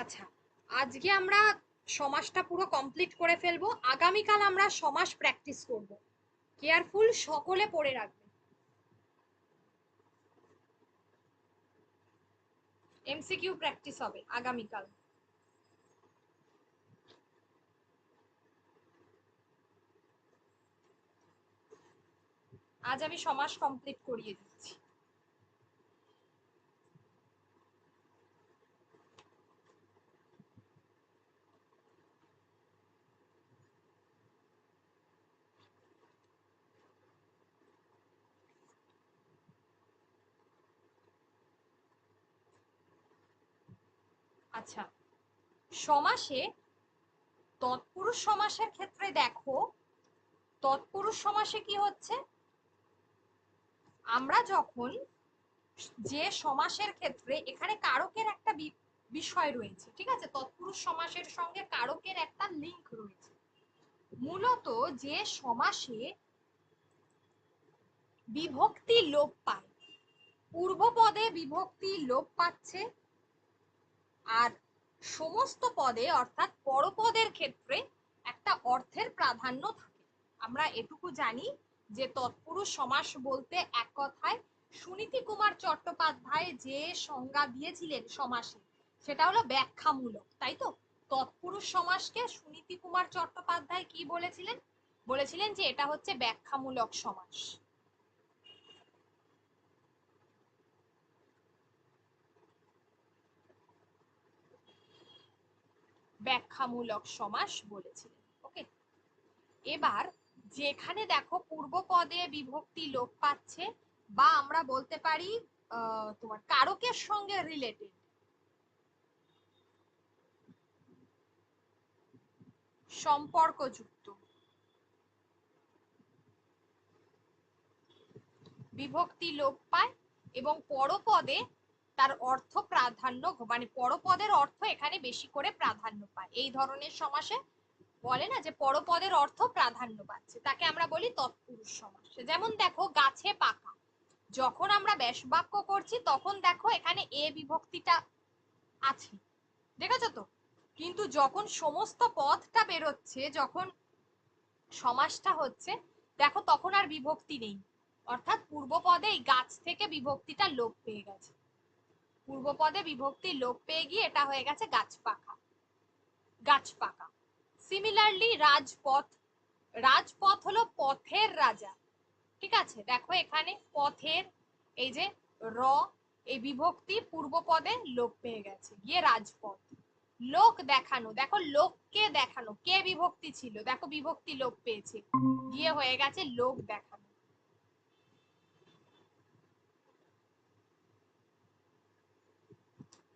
আচ্ছা, আজকে আমরা সমাসটা পুরো কমপ্লিট করে ফেলবো। আগামীকাল আমরা সমাস প্র্যাকটিস করব। কেয়ারফুল, সকলে পড়ে রাখবে। এমসিকিউ প্র্যাকটিস হবে আগামীকাল। আজ আমি সমাস কমপ্লিট করিয়ে দিচ্ছি। আচ্ছা, সমাসে তৎপুরুষ সমাসের ক্ষেত্রে দেখো, তৎপুরুষ সমাসে কি হচ্ছে, আমরা যখন যে সমাসের ক্ষেত্রে এখানে কারকের একটা বিষয় রয়েছে, ঠিক আছে, তৎপুরুষ সমাসের সঙ্গে কারকের একটা লিংক রয়েছে। মূলত যে সমাসে বিভক্তি লোপ পায়, পূর্ব পদে বিভক্তি লোপ পাচ্ছে, আর সমস্ত পদে অর্থাৎ পরপদের ক্ষেত্রে একটা অর্থের প্রাধান্য থাকে। আমরা এটুকু জানি যে তৎপুরুষ সমাস বলতে এক কথায় সুনীতি কুমার চট্টোপাধ্যায় যে সংজ্ঞা দিয়েছিলেন সমাসে, সেটা হলো ব্যাখ্যামূলক, তাই তো। তৎপুরুষ সমাসকে সুনীতি কুমার চট্টোপাধ্যায় কি বলেছিলেন? বলেছিলেন যে এটা হচ্ছে ব্যাখ্যামূলক সমাস। ব্যাখ্যামূলক সমাস বলেছিলেন। ওকে, এবার যেখানে দেখো পূর্ব পদে বিভক্তি লোপ পাচ্ছে, বা আমরা বলতে পারি তোমার কারকের সঙ্গে রিলেটেড, সম্পর্কযুক্ত বিভক্তি লোপ পায় এবং পরপদে তার অর্থ প্রাধান্য, মানে পরপদের অর্থ এখানে বেশি করে প্রাধান্য পায়, এই ধরনের সমাসে বলে না যে পরপদের অর্থ প্রাধান্য পাচ্ছে, তাকে আমরা বলি তৎপুরুষ সমাস। যেমন দেখো গাছে পাকা, যখন আমরা ব্যাস বাক্য করছি তখন দেখো এখানে এ বিভক্তিটা আছে, দেখেছো তো। কিন্তু যখন সমস্ত পদটা বেরোচ্ছে, যখন সমাসটা হচ্ছে, দেখো তখন আর বিভক্তি নেই, অর্থাৎ পূর্ব পদে এই গাছ থেকে বিভক্তিটা লোপ পেয়ে গেছে, পূর্ব পদে বিভক্তি লোপ পেয়ে গিয়ে এটা হয়ে গেছে গাছ পাকা, গাছ পাকা। সিমিলারলি রাজপথ, রাজপথ হলো পথের রাজা, ঠিক আছে। দেখো এখানে পথের, এই যে র, এই বিভক্তি পূর্ব পদে লোপ পেয়ে গেছে, গিয়ে রাজপথ। লোক দেখানো, দেখো লোককে দেখানো, কে বিভক্তি ছিল, দেখো বিভক্তি লোপ পেয়েছে, গিয়ে হয়ে গেছে লোক দেখানো।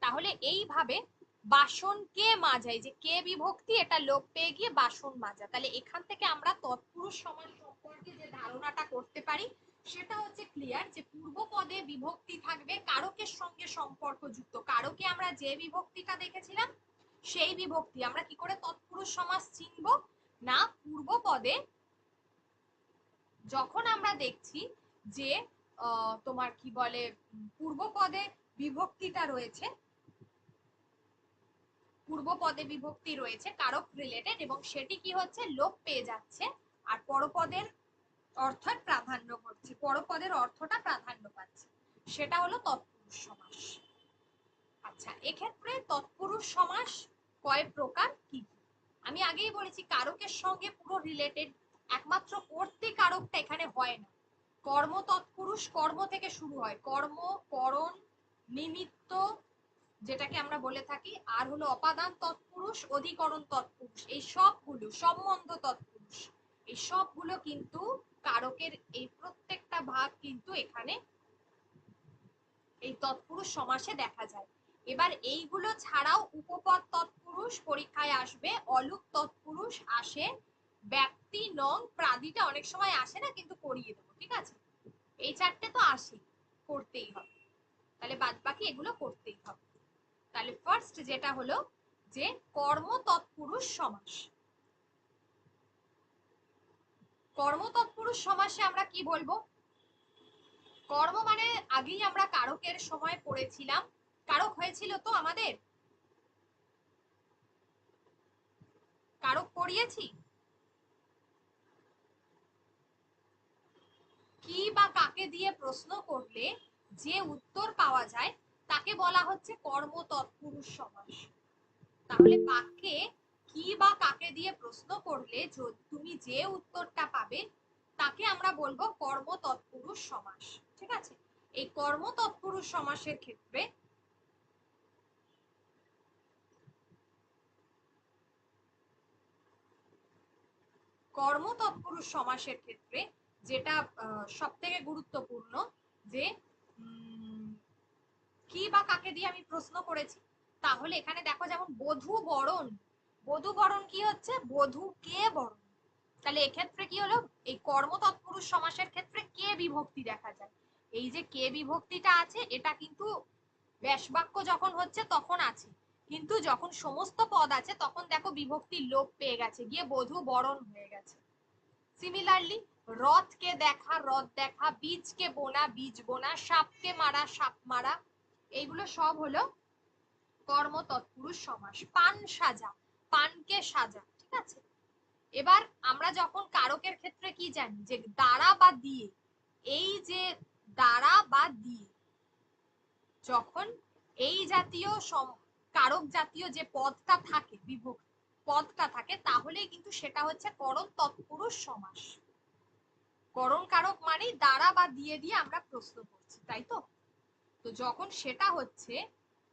তাহলে এইভাবে বাসন কে মাজাই, যে কে বিভক্তি এটা লোপ পেয়ে গিয়ে বাসন মাজা, তাহলে এখান থেকে আমরা তৎপুরুষ সমাস সম্পর্কে যে ধারণাটা করতে পারি সেটা হচ্ছে ক্লিয়ার, যে পূর্ব পদে বিভক্তি থাকবে কারকের সঙ্গে সম্পর্কযুক্ত, কারকে আমরা যে বিভক্তিটা দেখেছিলাম সেই বিভক্তি আমরা কি করে তৎপুরুষ সমাস চিনব না, পূর্ব পদে যখন আমরা দেখছি যে তোমার কি বলে পূর্ব পদে বিভক্তিটা রয়েছে, পূর্ব পদে বিভক্তি রয়েছে কারক রিলেটেড, এবং সেটি কি হচ্ছে লোপ পেয়ে যাচ্ছে, আর পরপদের অর্থের প্রাধান্য ঘটছে, পরপদের অর্থটা প্রাধান্য পাচ্ছে, সেটা হলো তৎপুরুষ সমাস। আচ্ছা, এক্ষেত্রে তৎপুরুষ সমাস কয় প্রকার কি কি? আমি আগেই বলেছি কারকের সঙ্গে পুরো রিলেটেড, একমাত্র কর্তৃকারকটা এখানে হয় না। কর্ম তৎপুরুষ, কর্ম থেকে শুরু হয়, কর্ম, করণ, নিমিত্ত যেটাকে আমরা বলে থাকি, আর হলো অপাদান তৎপুরুষ, অধিকরণ তৎপুরুষ, এই সবগুলো সম্বন্ধ তৎপুরুষ, এই সবগুলো কিন্তু কারকের এই প্রত্যেকটা ভাগ কিন্তু এখানে এই তৎপুরুষ সমাসে দেখা যায়। এবার এইগুলো ছাড়াও উপপদ তৎপুরুষ পরীক্ষায় আসবে, অলুক তৎপুরুষ আসে, ব্যক্তি নং প্রাদিটা অনেক সময় আসে না, কিন্তু করিয়ে দেবো, ঠিক আছে। এই চারটে তো আসে, করতেই হবে, তাহলে বাদ বাকি এগুলো করতেই হবে। তাহলে ফার্স্ট যেটা হলো যে কর্ম তৎপুরুষ সমাস। কর্ম তৎপুরুষ সমাসে আমরা কি বলবো? কর্ম মানে আগেই আমরা কারকের সময় পড়েছিলাম, কারক হয়েছিল তো আমাদের, করিয়েছি? কি বা কাকে দিয়ে প্রশ্ন করলে যে উত্তর পাওয়া যায় তাকে বলা হচ্ছে কর্ম তৎপুরুষ সমাস। তাহলে বাক্যে কি বা কাকে দিয়ে প্রশ্ন করলে তুমি যে উত্তরটা পাবে তাকে আমরা বলবো কর্ম তৎপুরুষ সমাস। ঠিক আছে, এই কর্ম তৎপুরুষ সমাসের ক্ষেত্রে কর্ম তৎপুরুষ সমাসের ক্ষেত্রে যেটা সব থেকে গুরুত্বপূর্ণ যে কি বা কাকে দিয়ে আমি প্রশ্ন করেছি। তাহলে এখানে দেখো যেমন বধূ বরণ, বধূ বরণ কি হচ্ছে? বধূকে বরণ। তাহলে এক্ষেত্রে কি হলো? এই কর্ম তৎপুরুষ সমাসের ক্ষেত্রে কে বিভক্তি দেখা যায়। এই যে কে বিভক্তিটা আছে এটা কিন্তু ব্যাস বাক্য যখন হচ্ছে তখন আছে, কিন্তু যখন সমস্ত পদ আছে তখন দেখো বিভক্তির লোপ পেয়ে গেছে, গিয়ে বধূ বরণ হয়ে গেছে। সিমিলারলি রথকে দেখা, রথ দেখা, বীজকে বোনা, বীজ বোনা, সাপকে মারা, সাপ মারা, এইগুলো সব হলো কর্ম তৎপুরুষ সমাস। পান সাজা, পানকে সাজা। ঠিক আছে, এবার আমরা যখন কারকের ক্ষেত্রে কি জানি যে দ্বারা বা দিয়ে, এই যে দ্বারা বা দিয়ে যখন এই জাতীয় কারক জাতীয় যে পদটা থাকে, বিভক্তি পদটা থাকে, তাহলেই কিন্তু সেটা হচ্ছে করণ তৎপুরুষ সমাস। করণ কারক মানে দ্বারা বা দিয়ে দিয়ে আমরা প্রশ্ন করছি, তাই তো? তো যখন সেটা হচ্ছে,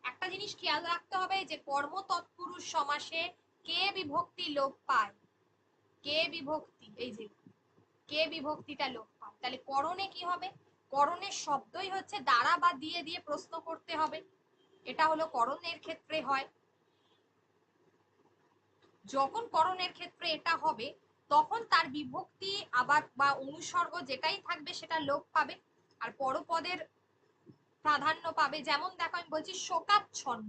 একটা জিনিস খেয়াল রাখতে হবে যে কর্ম তৎপুরুষ সমাসে কে বিভক্তি লোপ পায়, কে বিভক্তি, এই যে কে বিভক্তিটা লোপ পায়, তাহলে করণে কি হবে? করণের শব্দই হচ্ছে দ্বারা বা দিয়ে দিয়ে প্রশ্ন করতে হবে, এটা হলো করণের ক্ষেত্রে হয়। যখন করণের ক্ষেত্রে এটা হবে তখন তার বিভক্তি আবার বা অনুসর্গ যেটাই থাকবে সেটা লোপ পাবে আর পরপদের প্রাধান্য পাবে। যেমন দেখো আমি বলছি শোকাচ্ছন্ন,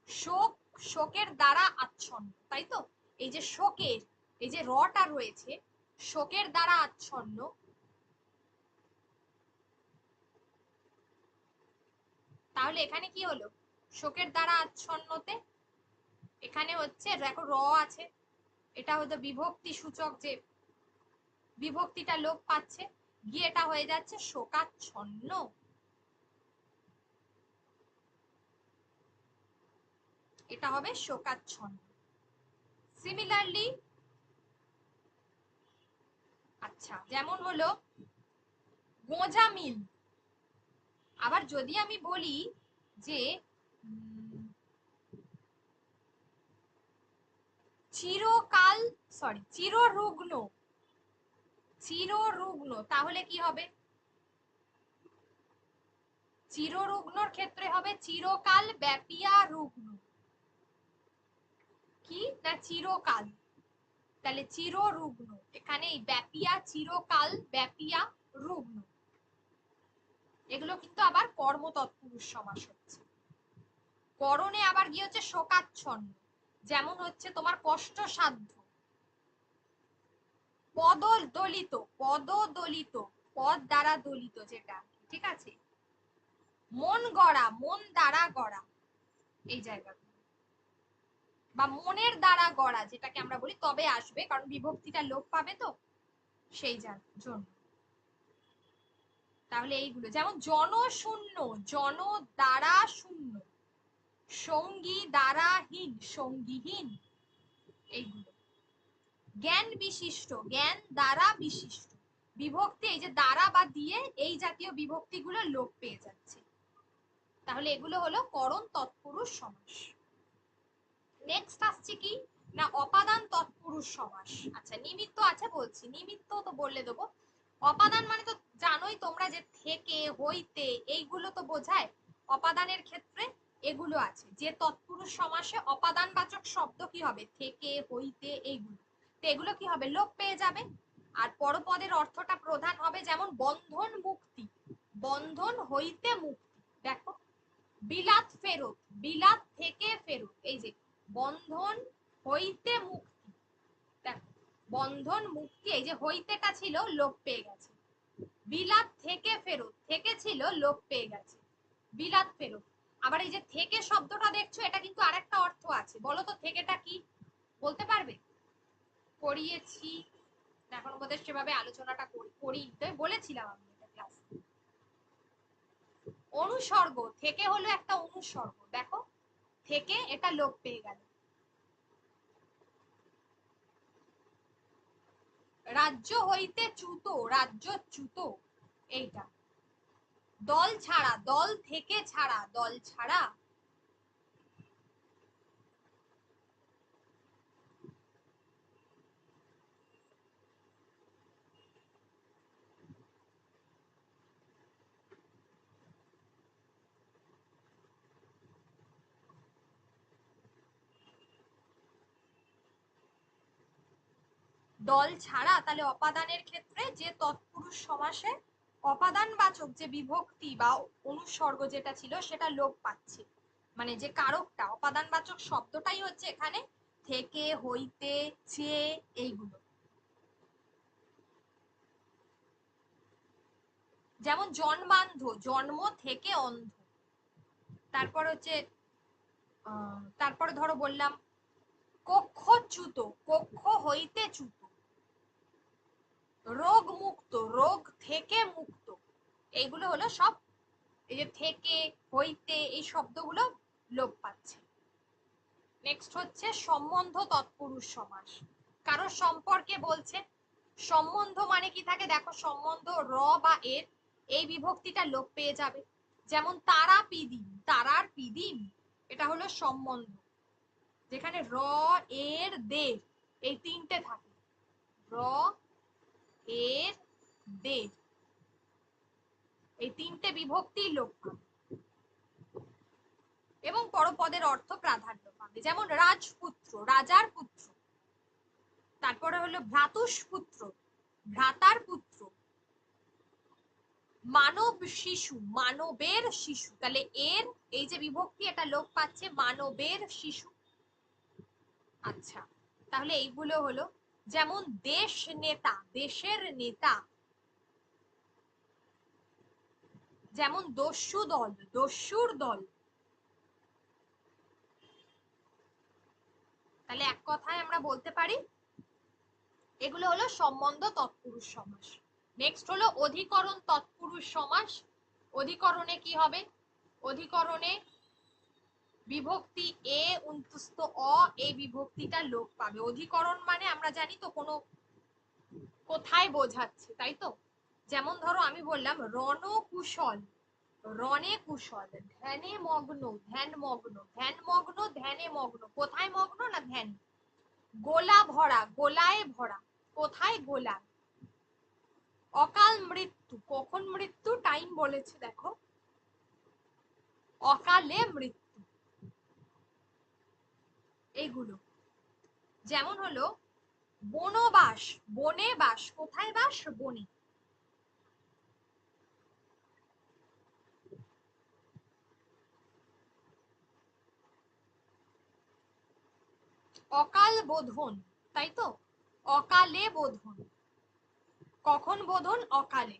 শোক, শোকের দ্বারা আচ্ছন্ন, তাই তো? এই যে শোকের, এই যে রটা রয়েছে, শোকের দ্বারা আচ্ছন্ন, তাহলে এখানে কি হলো? শোকের দ্বারা আচ্ছন্নতে এখানে হচ্ছে দেখো র আছে, এটা হয়তো বিভক্তি সূচক, যে বিভক্তিটা লোপ পাচ্ছে, গিয়ে এটা হয়ে যাচ্ছে শোকাচ্ছন্ন। এটা হবে শোকাচ্ছন্ন। সিমিলারলি আচ্ছা, যেমন হলো গোঁজামিল। আবার যদি আমি বলি যে চিরকাল, সরি চিররুগ্ন, চিররুগ্ন, তাহলে কি হবে? চিররুগ্নর ক্ষেত্রে হবে চিরকাল ব্যাপিয়া রুগ্ন। কি না চিরকাল, তাহলে চিররুগ্ন, এখানে এই ব্যাপিয়া, চিরকাল ব্যাপিয়া রুগ্ন, এগুলো কিন্তু আবার কর্ম তৎপুরুষ সমাস হচ্ছে। করণে আবার কি হচ্ছে? শোকাচ্ছন্ন। যেমন হচ্ছে তোমার কষ্টসাধ্য, পদদলিত, পদদলিত, পদ দ্বারা দলিত যেটা, ঠিক আছে? মন গড়া, মন দ্বারা গড়া, এই জায়গাটা, বা মনের দ্বারা গড়া যেটাকে আমরা বলি, তবে আসবে কারণ বিভক্তিটা লোপ পাবে তো সেই জন্য। তাহলে এইগুলো যেমন জনশূন্য, জন দ্বারা শূন্য, সঙ্গী দ্বারাহীন, সঙ্গীহীন, এইগুলো। জ্ঞান বিশিষ্ট, জ্ঞান দ্বারা বিশিষ্ট, বিভক্তি এই যে দ্বারা বা দিয়ে এই জাতীয় বিভক্তিগুলো লোপ পেয়ে যাচ্ছে। তাহলে এগুলো হলো করণ তৎপুরুষ সমাস। নেক্সট আসছে কি না অপাদান তৎপুরুষ সমাস। আচ্ছা নিমিত্ত আছে বলছি, নিমিত্ত তো বললে দেবো। অপাদান মানে তো জানোই তোমরা যে থেকে, হইতে, এইগুলো তো বোঝায়। অপাদানের ক্ষেত্রে এগুলো আছে, যে তৎপুরুষ সমাসে অপাদানবাচক শব্দ কি হবে? থেকে, হইতে, এইগুলো। তো এগুলো কি হবে? লোপ পেয়ে যাবে। আর পরপদের অর্থটা প্রধান হবে, যেমন বন্ধন মুক্তি, বন্ধন হইতে মুক্তি। দেখো বিলাত ফেরত, বিলাত থেকে ফেরত, এই যে বন্ধন হইতে মুক্তি, দেখো বন্ধন মুক্তি, এই যে হইতেটা ছিল লোপ পেয়ে গেছে। বিলাত থেকে ফেরত, থেকে ছিল লোপ পেয়ে গেছে, বিলাত ফেরত। আবার এই যে থেকে শব্দটা দেখছো, এটা কিন্তু আরেকটা অর্থ আছে, বলো তো থেকেটা কি? বলতে পারবে? করিয়েছি, এখন বোধহয় সেভাবে আলোচনাটা করি বলেছিলাম আমি এটা ক্লাসে। অনুসর্গ থেকে হলো একটা অনুসর্গ, দেখো থেকে এটা লোপ পেয়ে গেল। রাজ্য হইতে চ্যুত, রাজ্যচ্যুত, এইটা। দল ছাড়া, দল থেকে ছাড়া, দল ছাড়া। দল ছাড়া, তাহলে অপাদানের ক্ষেত্রে যে তৎপুরুষ সমাসে অপাদানবাচক যে বিভক্তি বা অনুসর্গ যেটা ছিল সেটা লোপ পাচ্ছে, মানে যে কারকটা অপাদানবাচক শব্দটাই হচ্ছে এখানে থেকে, হইতে, চেয়ে, এইগুলো। যেমন জন্মান্ধ, জন্ম থেকে অন্ধ। তারপর হচ্ছে তারপরে ধরো বললাম কক্ষচ্যুত, কক্ষ হইতে চ্যুত। রোগ মুক্ত, রোগ থেকে মুক্ত। এইগুলো হলো সব এই যে থেকে, হইতে, এই শব্দগুলো লোপ পাচ্ছে। নেক্সট হচ্ছে সম্বন্ধ তৎপুরুষ সমাস। কারোর সম্পর্কে বলছে, সম্বন্ধ মানে কি থাকে দেখো, সম্বন্ধ র বা এর, এই বিভক্তিটা লোপ পেয়ে যাবে। যেমন তারা পিদিম, তারার পিদিম, এটা হলো সম্বন্ধ, যেখানে র, এর, দের, এই তিনটে থাকে। র, এর, দের, এই তিনটে বিভক্তি লোপ পাবে এবং পরপদের অর্থ প্রাধান্য পাবে। যেমন রাজপুত্র, রাজার পুত্র। তারপরে হলো ভ্রাতুষ পুত্র, ভ্রাতার পুত্র। মানব শিশু, মানবের শিশু, তাহলে এর এই যে বিভক্তি এটা লোপ পাচ্ছে, মানবের শিশু। আচ্ছা, তাহলে এইগুলো হলো। যেমন দেশ নেতা, দেশের নেতা। যেমন দস্যু দল, দস্যুর দল। তাহলে এক কথায় আমরা বলতে পারি এগুলো হলো সম্বন্ধ তৎপুরুষ সমাস। নেক্সট হলো অধিকরণ তৎপুরুষ সমাস। অধিকরণে কি হবে? অধিকরণে বিভক্তি এ উন্তস্ত অ, এই বিভক্তিটা লোপ পাবে। অধিকরণ মানে আমরা জানি তো কোনো কোথায় বোঝাচ্ছে, তাই তো। যেমন ধরো আমি বললাম রণকুশল, রণে কুশল, ধ্যানে মগ্ন, ধ্যান মগ্ন, ধ্যান মগ্ন, ধ্যানে মগ্ন, কোথায় মগ্ন না ধ্যান। গোলা ভরা, গোলায় ভরা, কোথায় গোলা। অকাল মৃত্যু, কখন মৃত্যু টাইম বলেছে দেখো, অকালে মৃত্যু, এইগুলো। যেমন হলো বনবাস, বনে বাস, কোথায় বাস, বনে। অকাল বোধন, তাই তো, অকালে বোধন, কখন বোধন, অকালে।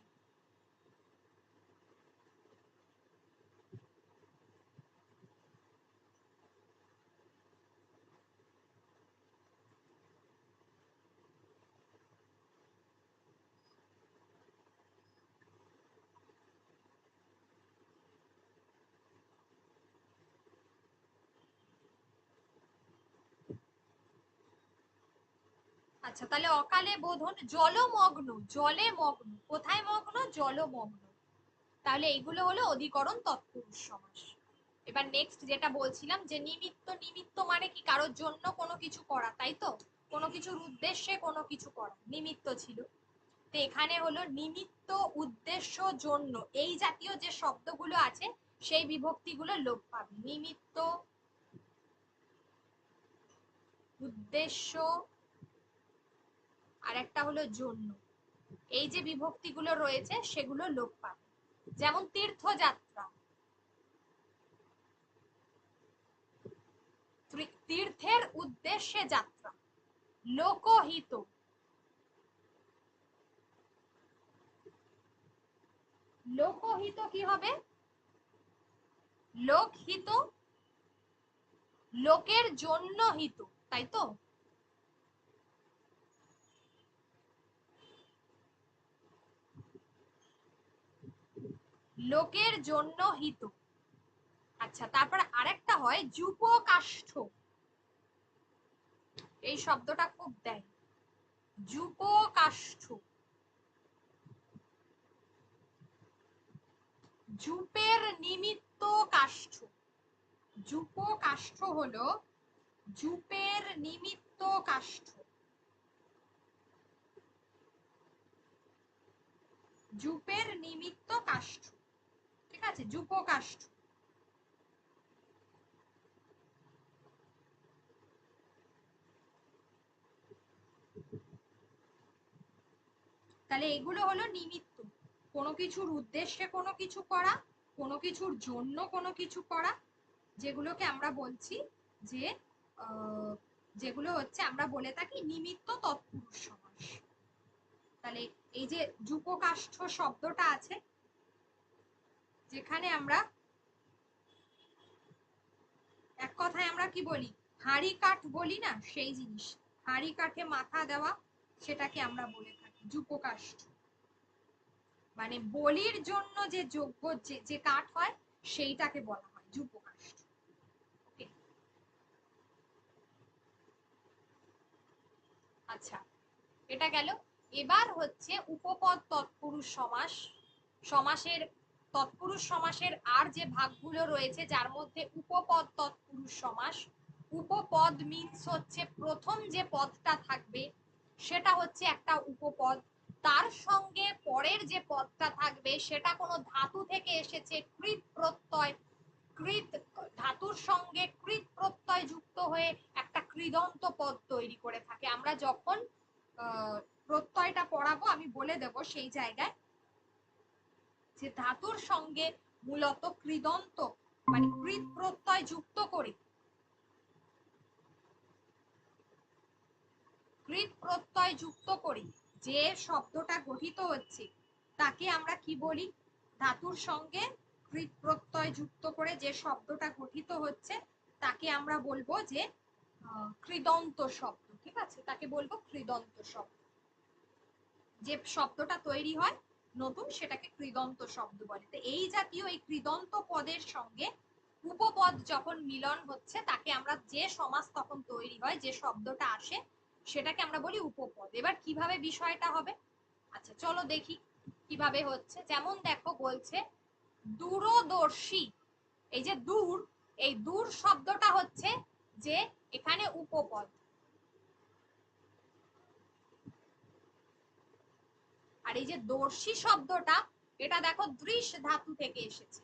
আচ্ছা, তাহলে অকালে বোধন, জলমগ্ন, জলে মগ্ন, কোথায় মগ্ন, জলমগ্ন। তাহলে এইগুলো হলো অধিকরণ তৎপুরুষ সমাস। এবার নেক্সট যেটা বলছিলাম যে নিমিত্ত, নিমিত্ত মানে কি কারোর জন্য কোনো কিছু করা, তাই তো, কোনো কিছুর উদ্দেশ্যে কোনো কিছু করা, নিমিত্ত ছিল। তো এখানে হলো নিমিত্ত, উদ্দেশ্য, জন্য, এই জাতীয় যে শব্দগুলো আছে সেই বিভক্তিগুলো লোপ পাবে। নিমিত্ত, উদ্দেশ্য, আর একটা হলো জন্য, এই যে বিভক্তিগুলো রয়েছে সেগুলো লোপ পাবে। যেমন তীর্থযাত্রা, তীর্থের উদ্দেশ্যে যাত্রা। লোকহিত, লোকহিত কি হবে, লোকহিত, লোকের জন্য হিত, তাই তো। লোকের জন্য হিত। আচ্ছা, তারপরে আরেকটা হয় যুপকাষ্ঠ। এই শব্দটা খুব দেয়, যুপকাষ্ঠ। যুপের নিমিত্ত কাষ্ঠ। যুপকাষ্ঠ হলো যুপের নিমিত্ত কাষ্ঠ। যুপের নিমিত্ত কাষ্ঠ, ঠিক আছে, যুপকাষ্ঠ। তাহলে এগুলো হলো নিমিত্ত, কোনো কিছুর উদ্দেশ্যে কোনো কিছু করা, কোনো কিছুর জন্য কোনো কিছু করা, যেগুলোকে আমরা বলছি যে যেগুলো হচ্ছে আমরা বলে থাকি নিমিত্ত তৎপুরুষ সমাস। তাহলে এই যে যুপকাষ্ঠ শব্দটা আছে, যেখানে আমরা এক কথায় আমরা কি বলি, হাড়ি কাঠ বলি না, সেই জিনিস, হাড়ি কাঠে মাথা দেওয়া, সেটাকে আমরা বলে থাকি যুপকাষ্ঠ। মানে বলির জন্য যে যোগ্য যে কাঠ হয় সেইটাকে বলা হয় যুপকাষ্ঠ। আচ্ছা, এটা গেল। এবার হচ্ছে উপপদ তৎপুরুষ সমাস। সমাসের তৎপুরুষ সমাসের আর যে ভাগগুলো রয়েছে, যার মধ্যে উপপদ তৎপুরুষ সমাস। উপপদ মিন্স হচ্ছে প্রথম যে পদটা থাকবে সেটা হচ্ছে একটা উপপদ, তার সঙ্গে পরের যে পদটা থাকবে সেটা কোনো ধাতু থেকে এসেছে, কৃৎ প্রত্যয়, কৃৎ ধাতুর সঙ্গে কৃৎ প্রত্যয় যুক্ত হয়ে একটা কৃদন্ত পদ তৈরি করে থাকে। আমরা যখন প্রত্যয়টা পড়াবো আমি বলে দেব সেই জায়গায় যে ধাতুর সঙ্গে মূলত কৃদন্ত মানে কৃৎ প্রত্যয় যুক্ত করে, কৃৎ প্রত্যয় যুক্ত করে যে শব্দটা গঠিত হচ্ছে তাকে আমরা কি বলি, ধাতুর সঙ্গে কৃৎ প্রত্যয় যুক্ত করে যে শব্দটা গঠিত হচ্ছে তাকে আমরা বলবো যে কৃদন্ত শব্দ, ঠিক আছে, তাকে বলবো কৃদন্ত শব্দ। যে শব্দটা তৈরি হয় নতুন সেটাকে কৃদন্ত শব্দ বলে। তো এই জাতীয় এই কৃদন্ত পদের সঙ্গে উপপদ যখন মিলন হচ্ছে তাকে আমরা, যে সমাস তখন তৈরি হয়, যে শব্দটা আসে সেটাকে আমরা বলি উপপদ। এবার কিভাবে বিষয়টা হবে, আচ্ছা চলো দেখি কিভাবে হচ্ছে। যেমন দেখো বলছে দূরদর্শী, এই যে দূর, এই দূর শব্দটা হচ্ছে যে এখানে উপপদ। আর এই যে দর্শী শব্দটা, এটা দেখো দৃশ ধাতু থেকে এসেছে,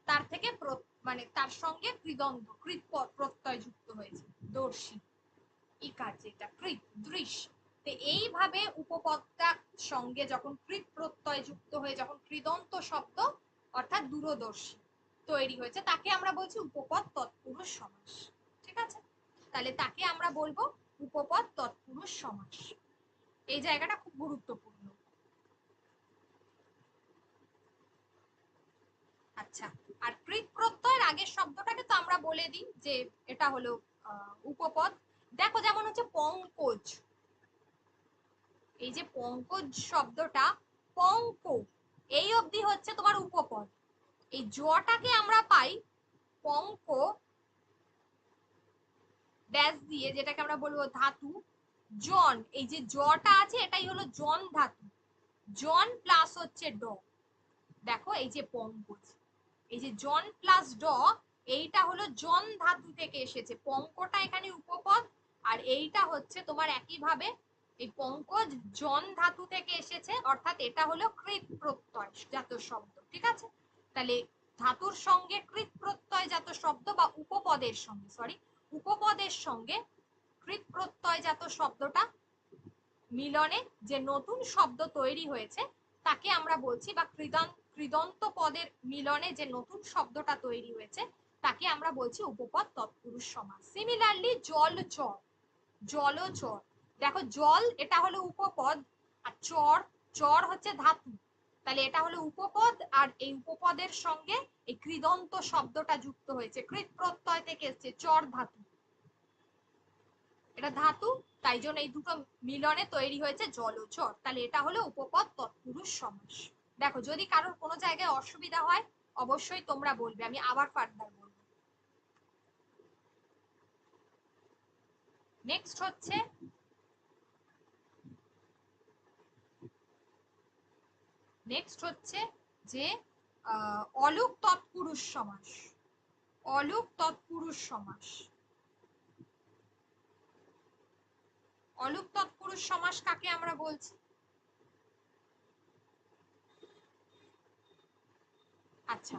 তার থেকে মানে তার সঙ্গে কৃদন্ত কৃৎ প্রত্যয় যুক্ত হয়েছে, দর্শী ইকার যেটা কৃৎ দৃশ। তো এইভাবে উপপদটার সঙ্গে যখন কৃৎ প্রত্যয় যুক্ত হয়ে যখন কৃদন্ত শব্দ অর্থাৎ দূরদর্শী তৈরি হয়েছে তাকে আমরা বলছি উপপদ তৎপুরুষ সমাস, ঠিক আছে। তাহলে তাকে আমরা বলবো উপপদ তৎপুরুষ সমাস। এই জায়গাটা খুব গুরুত্বপূর্ণ। আচ্ছা, আর কৃৎ প্রত্যয়ের আগের শব্দটাকে তো আমরা বলে দিই যে এটা হলো উপপদ। দেখো যেমন হচ্ছে পঙ্কজ, এই যে পঙ্কজ শব্দটা, পঙ্ক, এই অবধি হচ্ছে তোমার উপপদ। এই জটাকে আমরা পাই পঙ্ক ড্যাশ দিয়ে, যেটাকে আমরা বলবো ধাতু জন, এই যে জটা আছে এটাই হলো জন ধাতু, জন প্লাস হচ্ছে ড। দেখো এই যে পঙ্কজ, এই যে জন প্লাস ড, এইটা হলো জন ধাতু থেকে এসেছে, পঙ্কটা এখানে উপপদ, আর এইটা হচ্ছে তোমার একইভাবে এই পঙ্কজ জন ধাতু থেকে এসেছে, অর্থাৎ এটা হলো কৃৎ প্রত্যয় জাত শব্দ, ঠিক আছে। তাহলে ধাতুর সঙ্গে কৃৎ প্রত্যয় জাত শব্দ বা উপপদের সঙ্গে, সরি, উপপদের সঙ্গে কৃৎ প্রত্যয় জাত শব্দটা মিলনে যে নতুন শব্দ তৈরি হয়েছে তাকে আমরা বলছি, বা কৃদন্ত পদের মিলনে যে নতুন শব্দটা তৈরি হয়েছে তাকে আমরা বলছি উপপদ তৎপুরুষ সমাস। সিমিলারলি জলচর, জলচর, দেখো জল এটা হলো উপপদ, আর চর, চর হচ্ছে ধাতু, তাহলে এটা হলো উপপদ, আর এই উপপদের সঙ্গে এই কৃদন্ত শব্দটা যুক্ত হয়েছে, কৃৎ প্রত্যয় থেকে এসেছে, চর ধাতু, এটা ধাতু, তাই জন্য এই দুটো মিলনে তৈরি হয়েছে জলচর। তাহলে এটা হলো উপপদ তৎপুরুষ সমাস। দেখো যদি কারোর কোনো জায়গায় অসুবিধা হয় অবশ্যই তোমরা বলবে, আমি আবার ফার্দার বলবো। নেক্সট হচ্ছে যে অলুক তৎপুরুষ সমাস। অলুক তৎপুরুষ সমাস। অলুক তৎপুরুষ সমাস কাকে আমরা বলছি? আচ্ছা,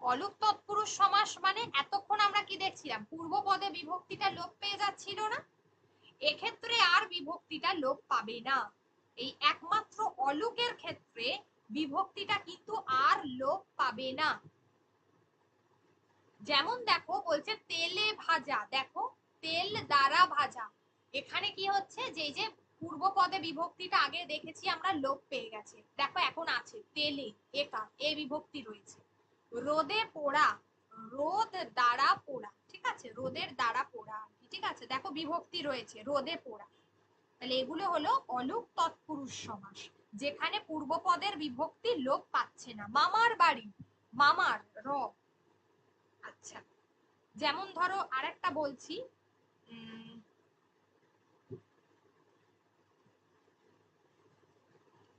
অলুক তৎপুরুষ সমাস মানে এতক্ষণ আমরা কি দেখছিলাম, পূর্বপদে বিভক্তিটা লোপ পেয়ে যাচ্ছিল না, এক্ষেত্রে আর বিভক্তিটা লোপ পাবে না। এই একমাত্র অলুকের ক্ষেত্রে বিভক্তিটা কিন্তু আর লোপ পাবে না। যেমন দেখো বলছে তেলে ভাজা, দেখো তেল দ্বারা ভাজা, এখানে কি হচ্ছে যে এই যে পূর্ব পদে বিভক্তিটা আগে দেখেছি আমরা লোপ পেয়ে গেছে, দেখো এখন আছে তেলে, একা এ বিভক্তি রয়েছে। রোদে পোড়া, রোদ দ্বারা পোড়া, ঠিক আছে, রোদের দ্বারা পোড়া, ঠিক আছে, দেখো বিভক্তি রয়েছে রোদে পোড়া। তাহলে এগুলো হলো অলুক তৎপুরুষ সমাস, যেখানে পূর্ব পদের বিভক্তি লোপ পাচ্ছে না। মামার বাড়ি, মামার র। আচ্ছা, যেমন ধরো আরেকটা বলছি,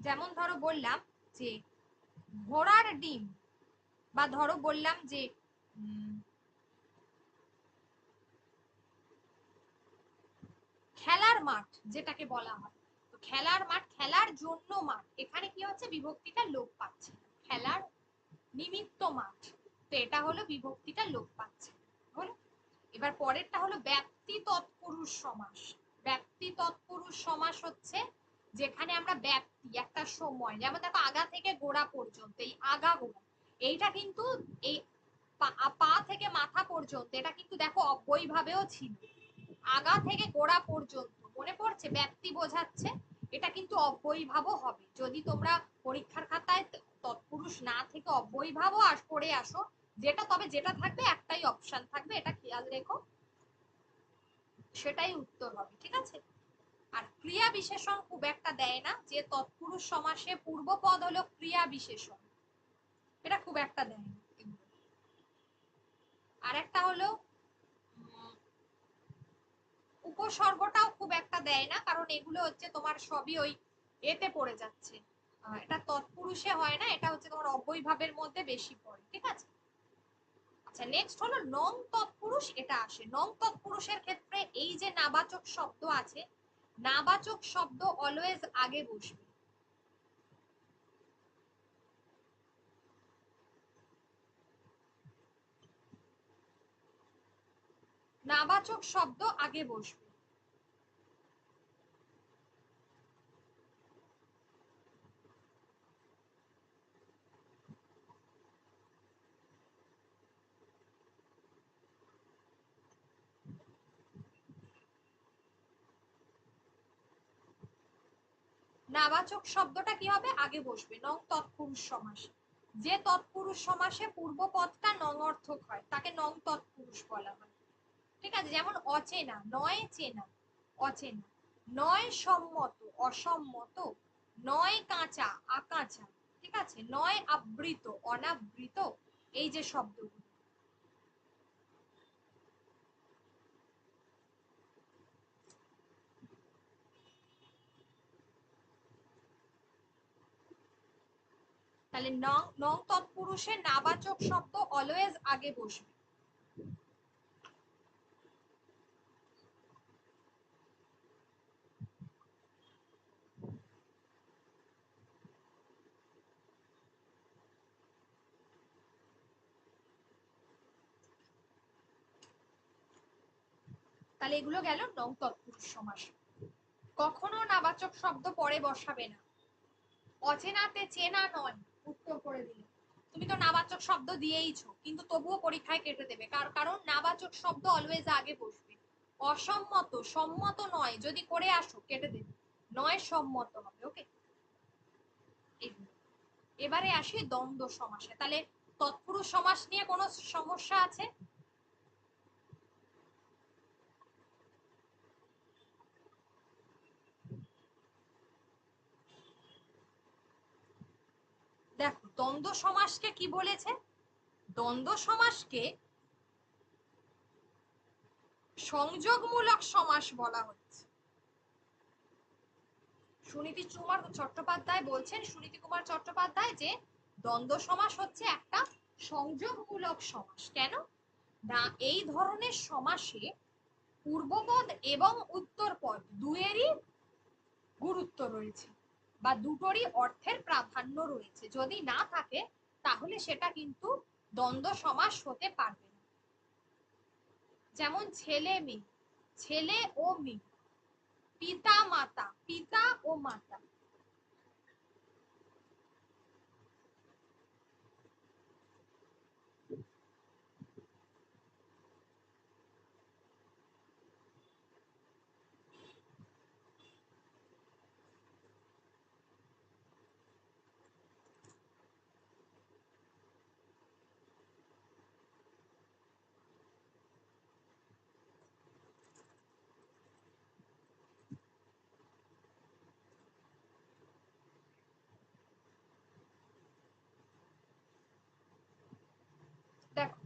যেমন ধরো বললাম যে ঘোড়ার ডিম, বা ধরো বললাম যে খেলার মাঠ যেটাকে বলা হয়, তো খেলার মাঠ, খেলার জন্য মাঠ, এখানে কি হচ্ছে বিভক্তিটা লোপ পাচ্ছে, খেলার নিমিত্ত মাঠ, তো এটা হলো বিভক্তিটা লোপ পাচ্ছে। হলো, এবার পরেরটা হলো ব্যক্তি তৎপুরুষ সমাস। ব্যক্তি তৎপুরুষ সমাস হচ্ছে যেখানে আমরা ব্যক্তি একটা সময়, যেমন দেখো আগা থেকে গোড়া পর্যন্ত, এই আগা গোড়া এইটা কিন্তু এই পা থেকে মাথা পর্যন্ত এটা কিন্তু দেখো অব্যয়ী ভাবেও ছিল, আগা থেকে গোড়া পর্যন্ত মনে পড়ছে ব্যক্তি বোঝাচ্ছে, এটা কিন্তু অব্যয়ী ভাবও হবে। যদি তোমরা পরীক্ষার খাতায় তৎপুরুষ না থেকে অব্যয়ী ভাবও করে আসো, যেটা তবে যেটা থাকবে একটাই অপশন থাকবে, এটা খেয়াল রেখো, সেটাই উত্তর হবে, ঠিক আছে। আর ক্রিয়া বিশেষণ খুব একটা দেয় না, যে তৎপুরুষ সমাসে পূর্ব পদ হলো ক্রিয়া বিশেষণ, এটা খুব একটা দেয় না। আর একটা হলো উপসর্গটাও খুব একটা দেয় না, কারণ এগুলো হচ্ছে তোমার সবই ওই এতে পড়ে যাচ্ছে, এটা তৎপুরুষে হয় না, এটা হচ্ছে তোমার অব্যয় ভাবের মধ্যে বেশি পড়ে, ঠিক আছে। আচ্ছা, নেক্সট হলো নং তৎপুরুষ, এটা আসে নং তৎপুরুষের ক্ষেত্রে, এই যে নাবাচক শব্দ আছে, নাবাচক শব্দ অলওয়েজ আগে বসবে। নাবাচক শব্দ আগে বসবে। নাবাচক শব্দটা কি হবে, আগে বসবে নং তৎপুরুষ সমাস। যে তৎপুরুষ সমাসে পূর্ব পদটা নং অর্থক হয় তাকে নং তৎপুরুষ বলা হয়, ঠিক আছে। যেমন অচেনা, নয় চেনা, অচেনা, নয় সম্মত, অসম্মত, নয় কাঁচা, আকাঁচা, ঠিক আছে, নয় আবৃত, অনাবৃত, এই যে শব্দগুলো। তাহলে নং নং তৎপুরুষে নাবাচক শব্দ অলওয়েজ আগে বসবে। তাহলে এগুলো গেল নং তৎপুরুষ সমাস। কখনো নাবাচক শব্দ পরে বসাবে না। অচেনাতে চেনা নয়, উত্তর করে দিলে তুমি তো নাবাচক শব্দ দিয়েইছো, কিন্তু তবুও পরীক্ষায় কেটে দেবে, কারণ নাবাচক শব্দ অলওয়েজ আগে বসবে। অসম্মত, সম্মত নয় যদি করে আসো কেটে দেবে, নয় সম্মত হবে। ওকে, এবারে আসি দ্বন্দ্ব সমাসে। তাহলে তৎপুরুষ সমাস নিয়ে কোনো সমস্যা আছে? দেখো দ্বন্দ্ব সমাসকে কি বলেছে? দ্বন্দ্ব সমাসকে সংযোগমূলক সমাস বলা হচ্ছে। সুনীতি কুমার চট্টোপাধ্যায় বলছেন, সুনীতি কুমার চট্টোপাধ্যায়, যে দ্বন্দ্ব সমাস হচ্ছে একটা সংযোগমূলক সমাস। কেন না? এই ধরনের সমাসে পূর্বপদ এবং উত্তরপদ দুয়েরই গুরুত্ব রয়েছে বা দুটোরই অর্থের প্রাধান্য রয়েছে। যদি না থাকে তাহলে সেটা কিন্তু দ্বন্দ্ব সমাস হতে পারবে না। যেমন ছেলে মেয়ে, ছেলে ও মেয়ে, পিতা মাতা, পিতা ও মাতা। দেখো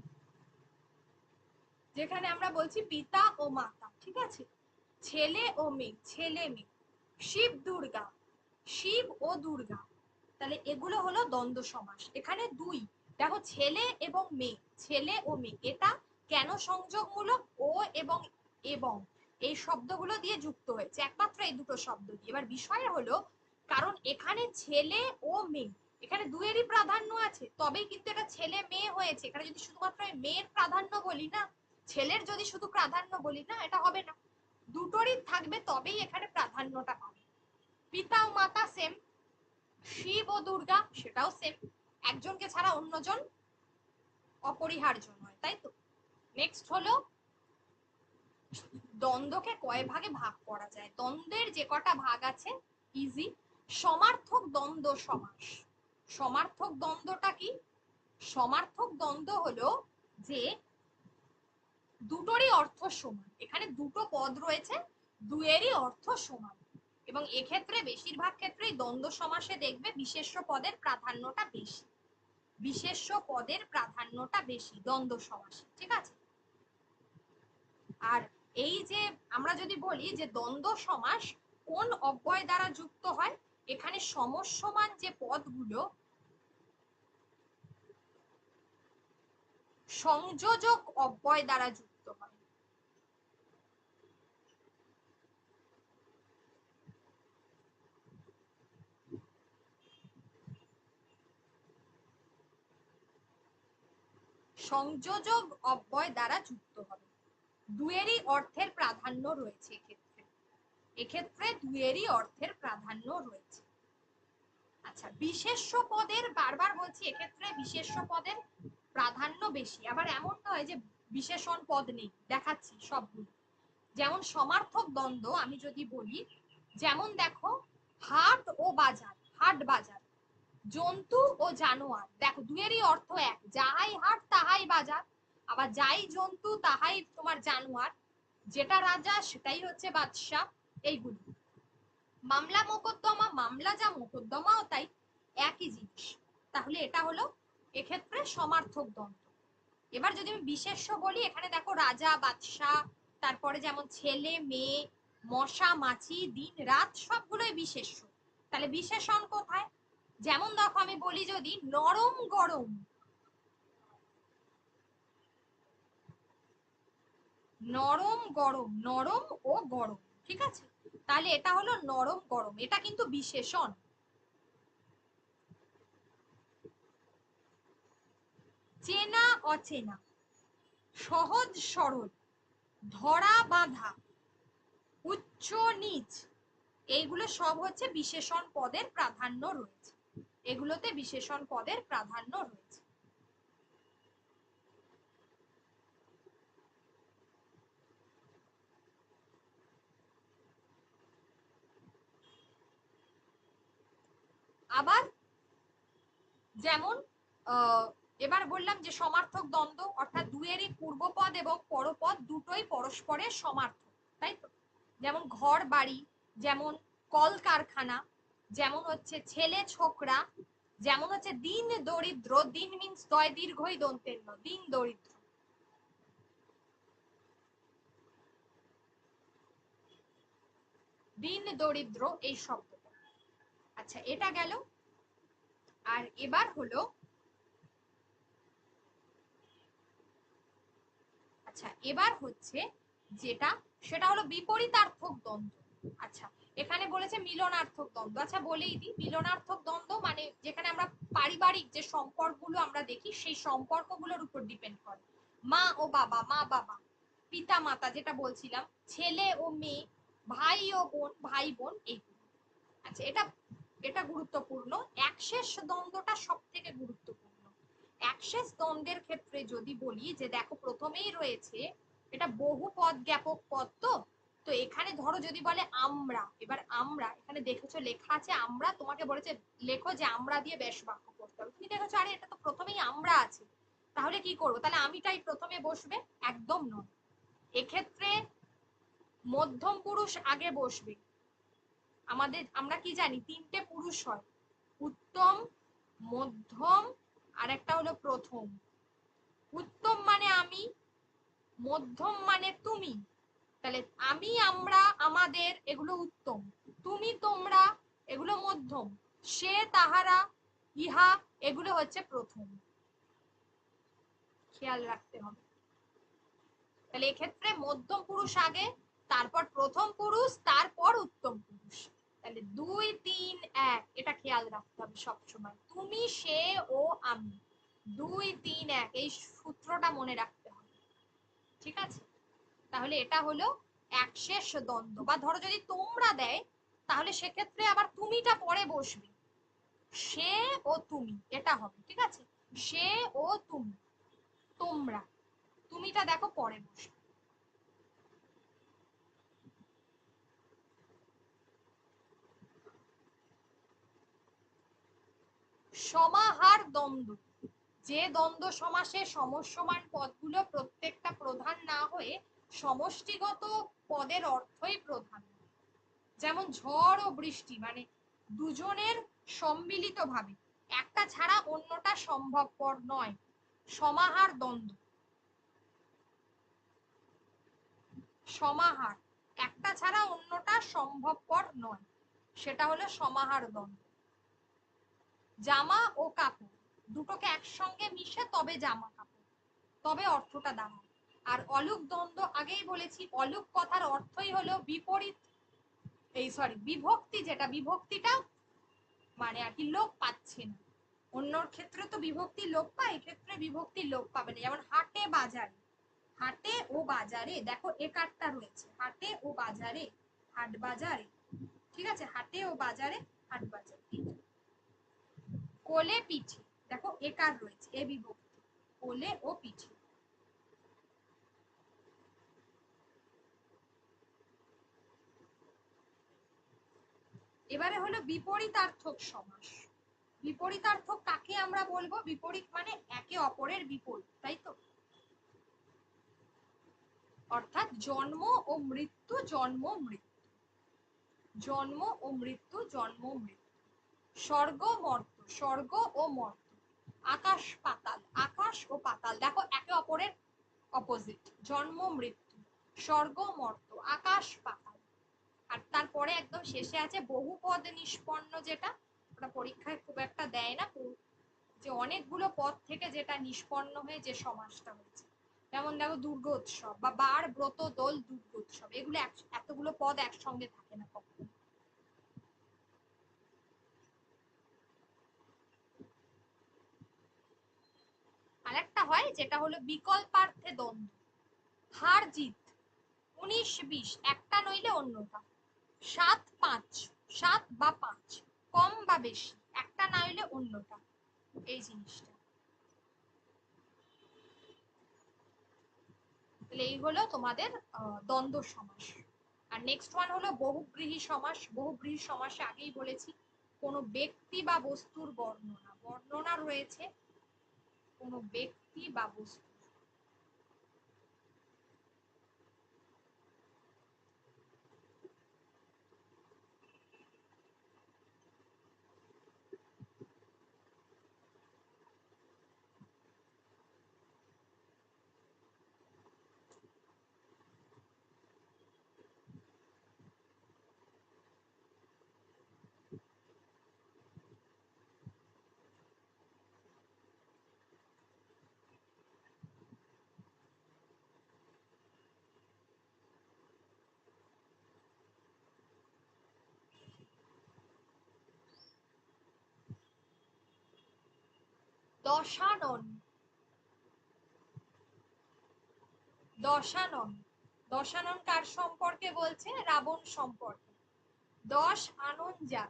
যেখানে আমরা বলছি পিতা ও মাতা, ঠিক আছে, ছেলে ও মেয়ে, ছেলে মেয়ে, শিব দুর্গা, শিব ও দুর্গা, তাহলে এগুলো হলো দ্বন্দ্ব সমাস। এখানে দুই, দেখো ছেলে এবং মেয়ে, ছেলে ও মেয়ে, এটা কেন সংযোগমূলক? ও এবং এবং এই শব্দগুলো দিয়ে যুক্ত হয়েছে, একমাত্র এই দুটো শব্দ দিয়ে। এবার বিষয় হলো, কারণ এখানে ছেলে ও মেয়ে, এখানে দুয়েরই প্রাধান্য আছে, তবেই কিন্তু এটা ছেলে মেয়ে হয়েছে। এখানে যদি শুধুমাত্র মেয়ের প্রাধান্য বলি না, ছেলের যদি শুধু প্রাধান্য বলি না, এটা হবে না, দুটোরই থাকবে তবেই এখানে প্রাধান্যটা পাবে। পিতা ও মাতা সেম, শিব ও দুর্গা সেটাও সেম, একজনকে ছাড়া অন্যজন অপরিহার্য নয়, তাই তো। নেক্সট হলো দ্বন্দ্বকে কয় ভাগে ভাগ করা যায়। দ্বন্দ্বের যে কটা ভাগ আছে ইজি। সমার্থক দ্বন্দ্ব সমাস। সমার্থক দ্বন্দ্বটা কি? সমার্থক দ্বন্দ্ব হলো যে দুটোরই অর্থ সমান, এখানে দুটো পদ রয়েছে, দুয়েরই অর্থ সমান, এবং এক্ষেত্রে বেশিরভাগ ক্ষেত্রেই দ্বন্দ্ব সমাসে দেখবে বিশেষ্য পদের প্রাধান্যটা বেশি, বিশেষ্য পদের প্রাধান্যটা বেশি দ্বন্দ্ব সমাসে, ঠিক আছে। আর এই যে আমরা যদি বলি যে দ্বন্দ্ব সমাস কোন অব্যয় দ্বারা যুক্ত হয়, এখানে সমসমান যে পদগুলো সংযোজক অব্যয় দ্বারা যুক্ত হয়। সংযোজক অব্যয় দ্বারা যুক্ত হবে। দুয়েরই অর্থের প্রাধান্য রয়েছে এক্ষেত্রে, এক্ষেত্রে দুয়েরই অর্থের প্রাধান্য রয়েছে। আচ্ছা, বিশেষ্য পদের, বারবার বলছি এক্ষেত্রে বিশেষ্য পদের প্রাধান্য বেশি। আবার এমন নয় যে বিশেষণ পদ নেই, দেখাচ্ছি সবগুলো। যেমন সমার্থক দ্বন্দ্ব আমি যদি বলি, যেমন দেখো হাট ও বাজার, হাট বাজার, জন্তু ও জানোয়ার, দেখো দুয়েরই অর্থ এক, যাহাই হাট তাহাই বাজার, আবার যাই জন্তু তাহাই তোমার জানোয়ার, যেটা রাজা সেটাই হচ্ছে বাদশাহ, এইগুলো। মামলা মোকদ্দমা, মামলা যা মোকদ্দমাও তাই, একই জিনিস। তাহলে এটা হলো এক্ষেত্রে সমার্থক দ্বন্দ্ব। এবার যদি আমি বিশেষ্য বলি, এখানে দেখো রাজা বাদশাহ, তারপরে যেমন ছেলে মেয়ে, মশা মাছি, দিন রাত, সবগুলোই বিশেষ্য। তাহলে বিশেষণ কোথায়? যেমন দেখো আমি বলি যদি নরম গরম, নরম গরম, নরম ও গরম, ঠিক আছে, তাহলে এটা হলো নরম গরম, এটা কিন্তু বিশেষণ। চেনা অচেনা, সহজ সরল, ধরা বাঁধা, উচ্চ নিচ, এইগুলো সব হচ্ছে বিশেষণ পদের প্রাধান্য রয়েছে, এগুলোতে বিশেষণ পদের প্রাধান্য রয়েছে। আবার যেমন এবার বললাম যে সমার্থক দ্বন্দ্ব অর্থাৎ দুয়েরই পূর্বপদ এবং পরপদ দুটোই পরস্পরের সমার্থক, তাই তো। যেমন ঘর বাড়ি, যেমন কল কারখানা, যেমন হচ্ছে ছেলে ছোকরা, যেমন হচ্ছে দিন দরিদ্র, দিন মিন্স দয় দীর্ঘই দন্তের ন, দিন দরিদ্র। দিন দরিদ্র এই শব্দটা। আচ্ছা এটা গেল। আর এবার হলো, আচ্ছা এবার হচ্ছে যেটা, সেটা হলো বিপরীতার্থক দ্বন্দ্ব। আচ্ছা এখানে বলেছে মিলনার্থক দ্বন্দ্ব। আচ্ছা বলেই দিই, মিলনার্থক দ্বন্দ্ব মানে যেখানে আমরা পারিবারিক যে সম্পর্কগুলো আমরা দেখি সেই সম্পর্কগুলোর উপর ডিপেন্ড করে। মা ও বাবা, মা বাবা, পিতা মাতা যেটা বলছিলাম, ছেলে ও মেয়ে, ভাই ও বোন, ভাই বোন, এইগুলো। আচ্ছা এটা এটা গুরুত্বপূর্ণ। একশেষ দ্বন্দ্বটা সব থেকে গুরুত্বপূর্ণ। একশেষ দ্বন্দ্বের ক্ষেত্রে যদি বলি যে দেখো প্রথমেই রয়েছে, এটা বহু পদ জ্ঞাপক পদ, তো তো এখানে ধরো যদি বলে আমরা, এবার আমরা এখানে দেখেছো লেখা আছে আমরা, তোমাকে বলেছে লেখো যে আমরা দিয়ে বেশ বাক্য করতে হবে, তুমি দেখেছো আরে এটা তো প্রথমেই আমরা আছে, তাহলে কি করবো, তাহলে আমিটাই প্রথমে বসবে? একদম নয়। এক্ষেত্রে মধ্যম পুরুষ আগে বসবে। আমরা কি জানি তিনটে পুরুষ হয়, উত্তম, মধ্যম, আর একটা হলো প্রথম। উত্তম মানে আমি, মধ্যম মানে তুমি, তাহলে আমি, আমরা, আমাদের এগুলো উত্তম, তুমি, তোমরা এগুলো মধ্যম, সে, তাহারা, ইহা এগুলো হচ্ছে প্রথম। খেয়াল রাখতে হবে। তাহলে এক্ষেত্রে মধ্যম পুরুষ আগে, তারপর প্রথম পুরুষ, তারপর উত্তম পুরুষ। তাহলে 2 3 1 এটা খেয়াল রাখতে হবে সবসময়। তুমি, সে ও আমি, 2 3 1 এই সূত্রটা মনে রাখতে হবে। ঠিক আছে? তাহলে এটা হলো একশেষ দ্বন্দ্ব। বা ধরো যদি তোমরা দেয়, তাহলে সেক্ষেত্রে আবার তুমিটা পরে বসবে, সে ও তুমি এটা হবে। ঠিক আছে? সে ও তুমি, তোমরা, তুমিটা দেখো পরে বসবে। সমাহার দ্বন্দ্ব, যে দ্বন্দ্ব সমাসে সমসমান পদগুলো প্রত্যেকটা প্রধান না হয়ে সমষ্টিগত পদের অর্থই প্রধান। যেমন ঝড় ও বৃষ্টি মানে দুজনের সম্মিলিত ভাবে, একটা ছাড়া অন্যটা সম্ভবপর নয়, সমাহার দ্বন্দ্ব। সমাহার, একটা ছাড়া অন্যটা সম্ভবপর নয়, সেটা হলো সমাহার দ্বন্দ্ব। জামা ও কাপড় দুটোকে একসঙ্গে মিশে তবে জামা কাপড়, তবে অর্থটা দাঁড়ায়। আর অলুক দ্বন্দ্ব আগেই বলেছি, অলুক কথার অর্থই হলো বিপরীত, এই সরি বিভক্তি, যেটা বিভক্তিটা মানে আর কি লোপ পাচ্ছে না। অন্য ক্ষেত্রে তো বিভক্তি লোপ পায়, এক্ষেত্রে বিভক্তি লোপ পাবে না। যেমন হাটে বাজারে, হাটে ও বাজারে, দেখো একারটা রয়েছে, হাটে ও বাজারে, হাট বাজারে। ঠিক আছে? হাটে ও বাজারে, হাট বাজারে। কোলে পিঠে, দেখো একার রয়েছে, এ বিভক্তি, কোলে ও পিঠে। এবারে হলো বিপরীতার্থক সমাস। বিপরীতার্থক কাকে আমরা বলবো? বিপরীত মানে একে অপরের বিপরীত, তাই তো? অর্থাৎ জন্ম ও মৃত্যু, জন্ম মৃত্যু, জন্ম ও মৃত্যু, জন্ম মৃত্যু। স্বর্গ মর্ত, স্বর্গ ও মর্ত। আকাশ পাতাল, আকাশ ও পাতাল, দেখো একে অপরের অপোজিট, জন্ম মৃত্যু, স্বর্গ মর্ত, আকাশ পাতাল। আর তারপরে একদম শেষে আছে বহুপদ নিষ্পন্ন, যেটা ওটা পরীক্ষায় খুব একটা দেয় না, যে অনেকগুলো পদ থেকে যেটা নিষ্পন্ন হয়ে যে সমাসটা হয়েছে। যেমন দেখো দুর্গোৎসব বা বার, ব্রত, দোল, দুর্গোৎসব, এগুলো এতগুলো পদ একসঙ্গে থাকে না কখনো। আরেকটা হয় যেটা হলো বিকল্পার্থে দ্বন্দ্ব, হার জিত, 19-20 একটা নইলে অন্যটা, 7-5 7 বা 5, কম বা বেশি একটা না হইলে অন্যটা, এই জিনিসটা। তাহলে এই হলো তোমাদের দ্বন্দ্ব সমাস। আর নেক্সট ওয়ান হলো বহুব্রীহি সমাস। বহুব্রীহি সমাসে আগেই বলেছি কোনো ব্যক্তি বা বস্তুর বর্ণনা, বর্ণনা রয়েছে কোনো ব্যক্তি বা বস্তু। দশানন। দশানন, দশানন কার সম্পর্কে বলছে? রাবণ সম্পর্কে। দশ আনন যা।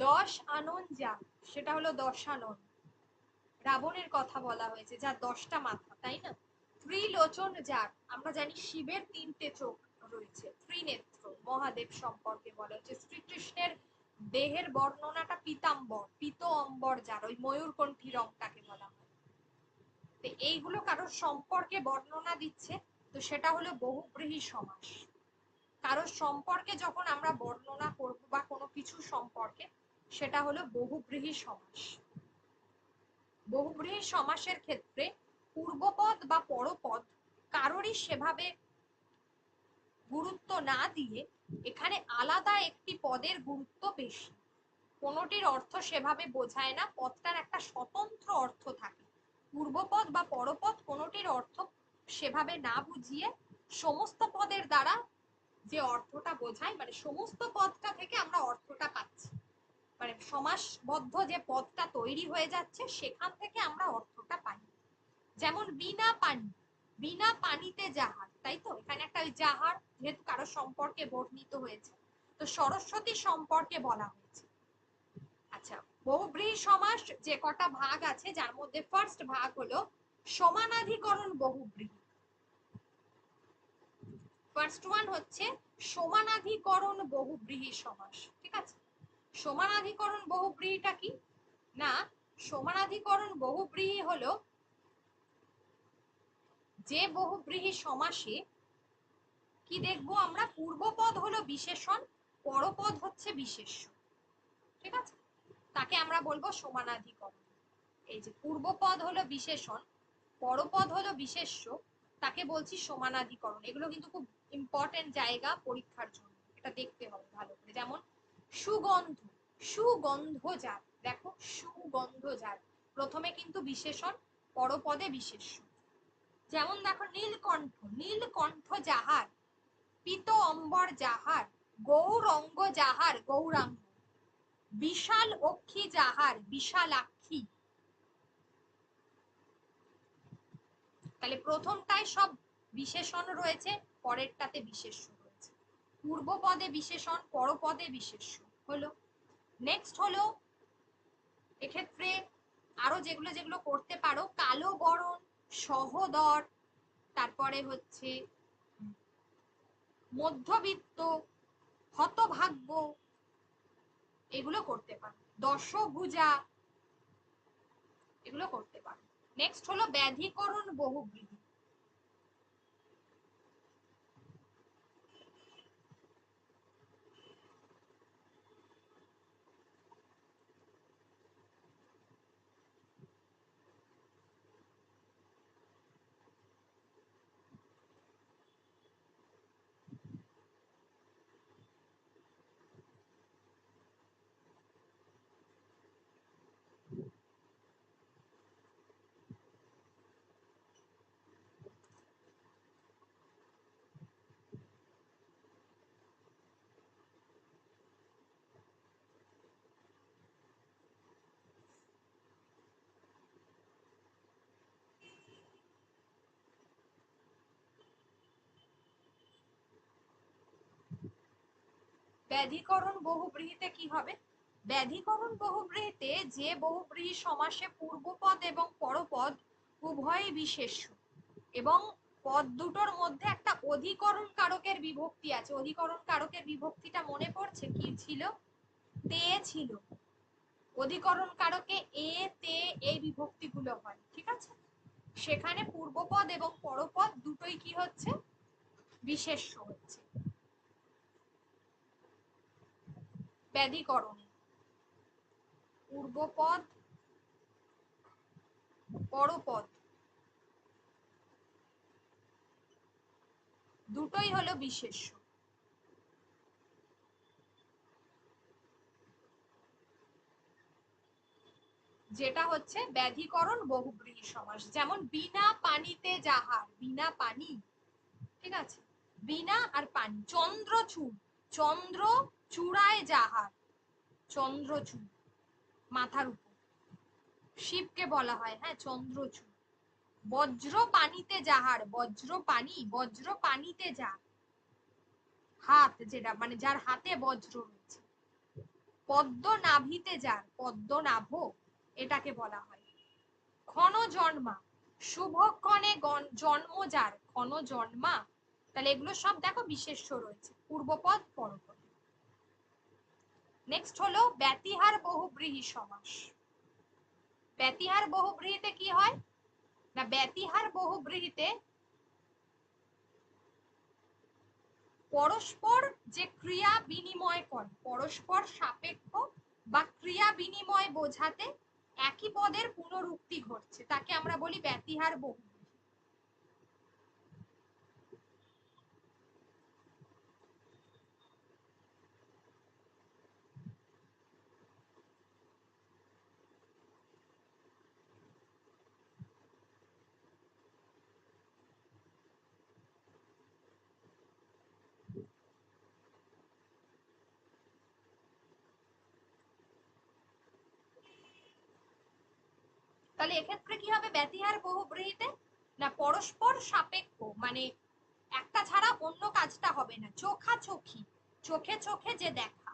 দশ আনন যা, সেটা হলো দশানন। রাবণের কথা বলা হয়েছে, যার 10টা মাথা, তাই না? ত্রিলোচন যার, আমরা জানি শিবের 3টে চোখ রয়েছে, ত্রিনেত্র, মহাদেব সম্পর্কে বলা হচ্ছে। শ্রীকৃষ্ণের দেহের বর্ণনাটা পীতাম্বর, পীত অম্বর যার, ওই ময়ূরকণ্ঠী রংটাকে বলা হয়। তো এইগুলো কারোর সম্পর্কে বর্ণনা দিচ্ছে, তো সেটা হলো বহুব্রীহি সমাস। কারোর সম্পর্কে যখন আমরা বর্ণনা করব বা কোনো কিছু সম্পর্কে, সেটা হলো বহুব্রীহি সমাস। বহুব্রীহি সমাসের ক্ষেত্রে পূর্বপদ বা পরপদ কারোরই সেভাবে গুরুত্ব না দিয়ে এখানে আলাদা একটি পদের গুরুত্ব বেশি। কোনোটির অর্থ সেভাবে বোঝায় না, পদটার একটা স্বতন্ত্র অর্থ থাকে। পূর্বপদ বা পরপদ কোনোটির অর্থ সেভাবে না বুঝিয়ে সমস্ত পদের দ্বারা যে অর্থটা বোঝায়, মানে সমস্ত পদটা থেকে আমরা অর্থটা পাচ্ছি, মানে সমাসবদ্ধ যে পদটা তৈরি হয়ে যাচ্ছে সেখান থেকে আমরা অর্থটা পাই। যেমন বিনা পানি, বিনা পানিতে জাহাজ, তাই তো? এখানে একটা জাহাজ যেহেতু কারো সম্পর্কে বর্ণিত হয়েছে, তো সরস্বতী সম্পর্কে বলা হয়েছে। আচ্ছা, বহুব্রীহি সমাস যে কটা ভাগ আছে, যার মধ্যে ফার্স্ট ভাগ হলো সমানাধিকরণ বহুব্রীহি। ফার্স্ট ওয়ান হচ্ছে সমানাধিকরণ বহুব্রীহি সমাস, ঠিক আছে? সমানাধিকরণ বহুব্রীহিটা কি না, সমানাধিকরণ বহুব্রীহি হলো যে বহুব্রীহি সমাসে কি দেখবো আমরা, পূর্বপদ হলো বিশেষণ, পরপদ হচ্ছে বিশেষ্য, ঠিক আছে? তাকে আমরা বলবো সমানাধিকরণ। এই যে পূর্বপদ হলো বিশেষণ, পরপদ হলো বিশেষ্য, তাকে বলছি সমানাধিকরণ। এগুলো কিন্তু খুব ইম্পর্টেন্ট জায়গা পরীক্ষার জন্য, এটা দেখতে হবে ভালো করে। যেমন সুগন্ধ, সুগন্ধজাত, দেখো সুগন্ধজাত, প্রথমে কিন্তু বিশেষণ, পরপদে বিশেষ্য। যেমন দেখো নীলকণ্ঠ, নীলকণ্ঠ যাহার, পীত অম্বর যাহার, গৌরঙ্গ যাহার, গৌরাঙ্গ, বিশাল অক্ষী যাহার, বিশালাক্ষী। তাহলে প্রথমটায় সব বিশেষণ রয়েছে, পরেরটাতে বিশেষ্য রয়েছে। পূর্বপদে বিশেষণ, পরপদে বিশেষ্য হলো। নেক্সট হলো এক্ষেত্রে আরো যেগুলো যেগুলো করতে পারো, কালো বরণ, সহদর, তারপরে হচ্ছে মধ্যবিত্ত, হতভাগ্য, এগুলো করতে পারো। দশভুজা, এগুলো করতে পারো। নেক্সট হলো ব্যাধিকরণ বহুব্রীহি। ব্যাধিকরণ বহুব্রীহিতে কি হবে? ব্যাধিকরণ বহুব্রীহিতে যে বহুব্রীহি সমাসে পূর্বপদ এবং পরপদ উভয়ই বিশেষ্য এবং পদ দুটোর মধ্যে একটা অধিকরণ কারকের বিভক্তি আছে। অধিকরণ কারকের বিভক্তিটা মনে পড়ছে কি ছিল? তে ছিল। অধিকরণ কারকে এ, তে, এই বিভক্তিগুলো হয়, ঠিক আছে? সেখানে পূর্বপদ এবং পরপদ দুটোই কি হচ্ছে? বিশেষ্য হচ্ছে। ব্যাধিকরণ পূর্বপদ, পরপদ দুটোই হলো বিশেষ্য। যেটা হচ্ছে ব্যাধিকরণ বহুব্রীহি সমাস। যেমন বিনা পানিতে যাহার, বিনা পানি, ঠিক আছে, বিনা আর পানি। চন্দ্রচূড়, চন্দ্র চূড়ায় যাহার, চন্দ্রচূড় মাথার উপর, শিবকে বলা হয় হ্যাঁ চন্দ্রচূড়। বজ্র পানিতে যাহার, বজ্র পানি, বজ্র পানিতে যা, হাত যেটা মানে যার হাতে বজ্র রয়েছে। পদ্ম নাভিতে যার, পদ্ম নাভ এটাকে বলা হয়। ক্ষণ জন্মা, শুভক্ষণে জন্ম যার, ক্ষণ জন্মা। তাহলে এগুলো সব দেখো বিশেষ্য রয়েছে, পূর্বপদ পরপদ। নেক্সট হলো ব্যতিহার বহুব্রীহি সমাস। ব্যতিহার বহুব্রীহিতে কি হয় না, ব্যতিহার বহুব্রীহিতে পরস্পর যে ক্রিয়া বিনিময় করে, পরস্পর সাপেক্ষ বা ক্রিয়া বিনিময় বোঝাতে একই পদের পুনরুক্তি ঘটছে, তাকে আমরা বলি ব্যতিহার বহুব্রীহি। তাহলে এক্ষেত্রে কি হবে ব্যতিহার বহুব্রীহিতে, না পরস্পর সাপেক্ষ মানে একটা ছাড়া অন্য কাজটা হবে না, চোখাচোখি, চোখে চোখে যে দেখা,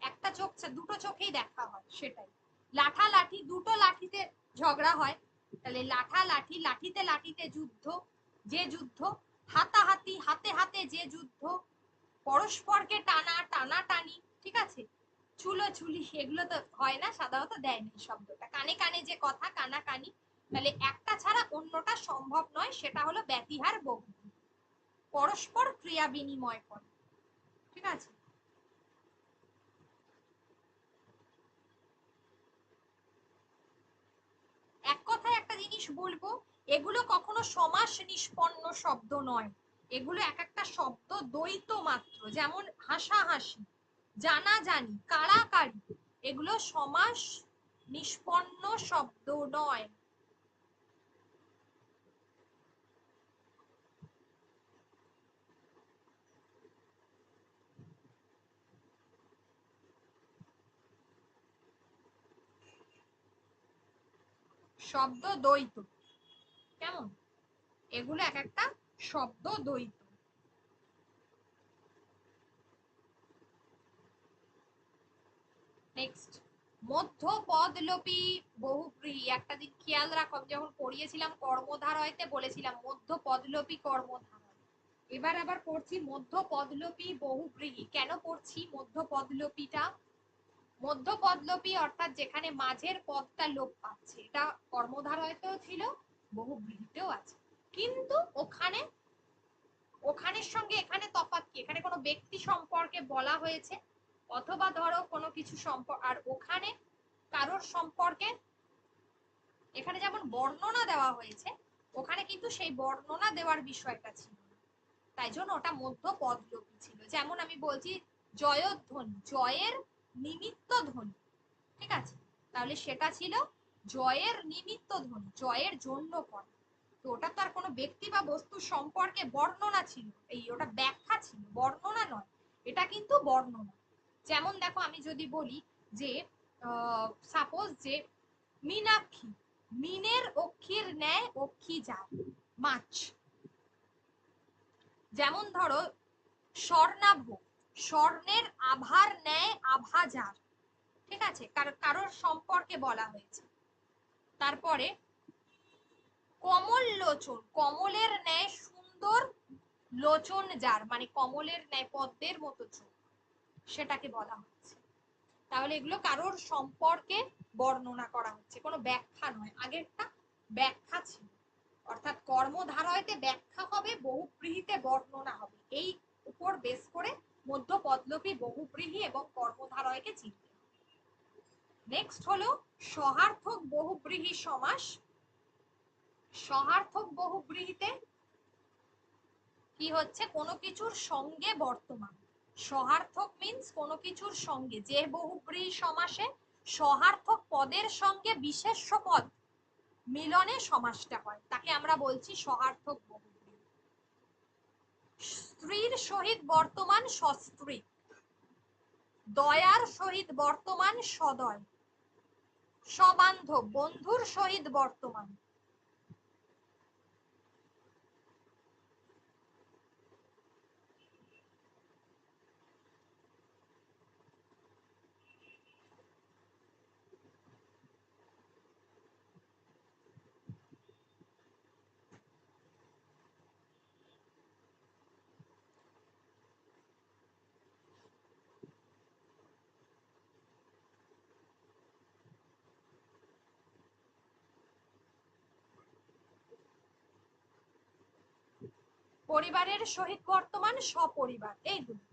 একটা চোখ দুটো চোখেই দেখা হয় সেটাই। লাঠা লাঠি, দুটো লাঠিতে ঝগড়া হয়, তাহলে লাঠা লাঠি, লাঠিতে লাঠিতে যুদ্ধ, যে যুদ্ধ। হাতাহাতি, হাতে হাতে যে যুদ্ধ। পরস্পরকে টানা, টানা টানি, ঠিক আছে। চুলোচুলি, এগুলো তো হয় না, সাধারণত দেয় না শব্দটা। কানে কানে যে কথা, কানাকানি, তাহলে একটা ছাড়া অন্যটা সম্ভব নয়, সেটা হলো ব্যতিহার বহুব্রীহি, পরস্পর ক্রিয়া বিনিময় করে, ঠিক আছে। এক কথায় একটা জিনিস বলবো, এগুলো কখনো সমাস নিষ্পন্ন শব্দ নয়, এগুলো এক একটা শব্দ দ্বৈত মাত্র। যেমন হাসাহাসি, জানাজানি, কাড়াকাড়ি, এগুলো সমাস নিষ্পন্ন শব্দ নয়। শব্দ দ্বৈত, কেমন, এগুলো এক একটা শব্দ দ্বৈত। নেক্সট, মধ্য পদলোপী বহুব্রীহি। একটা দিন খেয়াল রাখো, যখন পড়িয়েছিলাম কর্মধারয়তে বলেছিলাম মধ্য পদলোপী কর্মধারয়। এবার আবার পড়ছি মধ্য পদলোপী বহুব্রীহি। কেন পড়ছি মধ্য পদলোপীটা? মধ্য পদলোপী অর্থাৎ যেখানে মাঝের পদটা লোপ পাচ্ছে, এটা কর্মধারয়তেও ছিল, বহুব্রীহিতেও আছে। কিন্তু ওখানে, ওখানের সঙ্গে এখানে তফাৎ কি, এখানে কোনো ব্যক্তি সম্পর্কে বলা হয়েছে, অথবা ধরো কোনো কিছু সম্পর্ক, আর ওখানে কারোর সম্পর্কে, এখানে যেমন বর্ণনা দেওয়া হয়েছে, ওখানে কিন্তু সেই বর্ণনা দেওয়ার বিষয়টা ছিল না, তাই জন্য ওটা মধ্য পদলোপী ছিল। যেমন আমি বলছি জয়ধ্বনি, জয়ের নিমিত্ত ধ্বনি, ঠিক আছে, তাহলে সেটা ছিল জয়ের নিমিত্ত ধ্বনি, জয়ের জন্য পদ। তো ওটা তো আর কোনো ব্যক্তি বা বস্তু সম্পর্কে বর্ণনা ছিল, এই ওটা ব্যাখ্যা ছিল, বর্ণনা নয়, এটা কিন্তু বর্ণনা। যেমন দেখো আমি যদি বলি যে সাপোজ যে মীনাক্ষী, মিনের অক্ষীর ন্যায় অক্ষী যার, মাছ। যেমন ধরো স্বর্ণাভ, স্বর্ণের আভার ন্যায় আভা যার, ঠিক আছে, কারোর সম্পর্কে বলা হয়েছে। তারপরে কমল লোচন, কমলের ন্যায় সুন্দর লোচন যার, মানে কমলের ন্যায় পদ্মের মতো চোখ, সেটাকে বলা হচ্ছে। তাহলে এগুলো কারোর সম্পর্কে বর্ণনা করা হচ্ছে, কোনো ব্যাখ্যা নয়। আগেরটা ব্যাখ্যা ছিল, অর্থাৎ কর্মধারয়তে ব্যাখ্যা হবে, বহুব্রীহিতে বর্ণনা হবে, এই উপর বেস করে মধ্য পদলোপী বহুব্রীহি এবং কর্মধারয়কে চিনতে হবে। নেক্সট হলো সহার্থক বহুব্রীহি সমাস। সহার্থক বহুব্রীহিতে কি হচ্ছে, কোনো কিছুর সঙ্গে বর্তমান। সহার্থক মিন্স কোনো কিছুর সঙ্গে, যে বহুব্রীহি সমাসে সহার্থক পদের সঙ্গে বিশেষ্য পদ মিলনে সমাসটা হয়, তাকে আমরা বলছি সহার্থক বহুব্রীহি। স্ত্রীর সহিত বর্তমান সস্ত্রী, দয়ার সহিত বর্তমান সদয়, সবান্ধব বন্ধুর সহিত বর্তমান। পরিবারের সহিত বর্তমান সপরিবার, এইগুলো।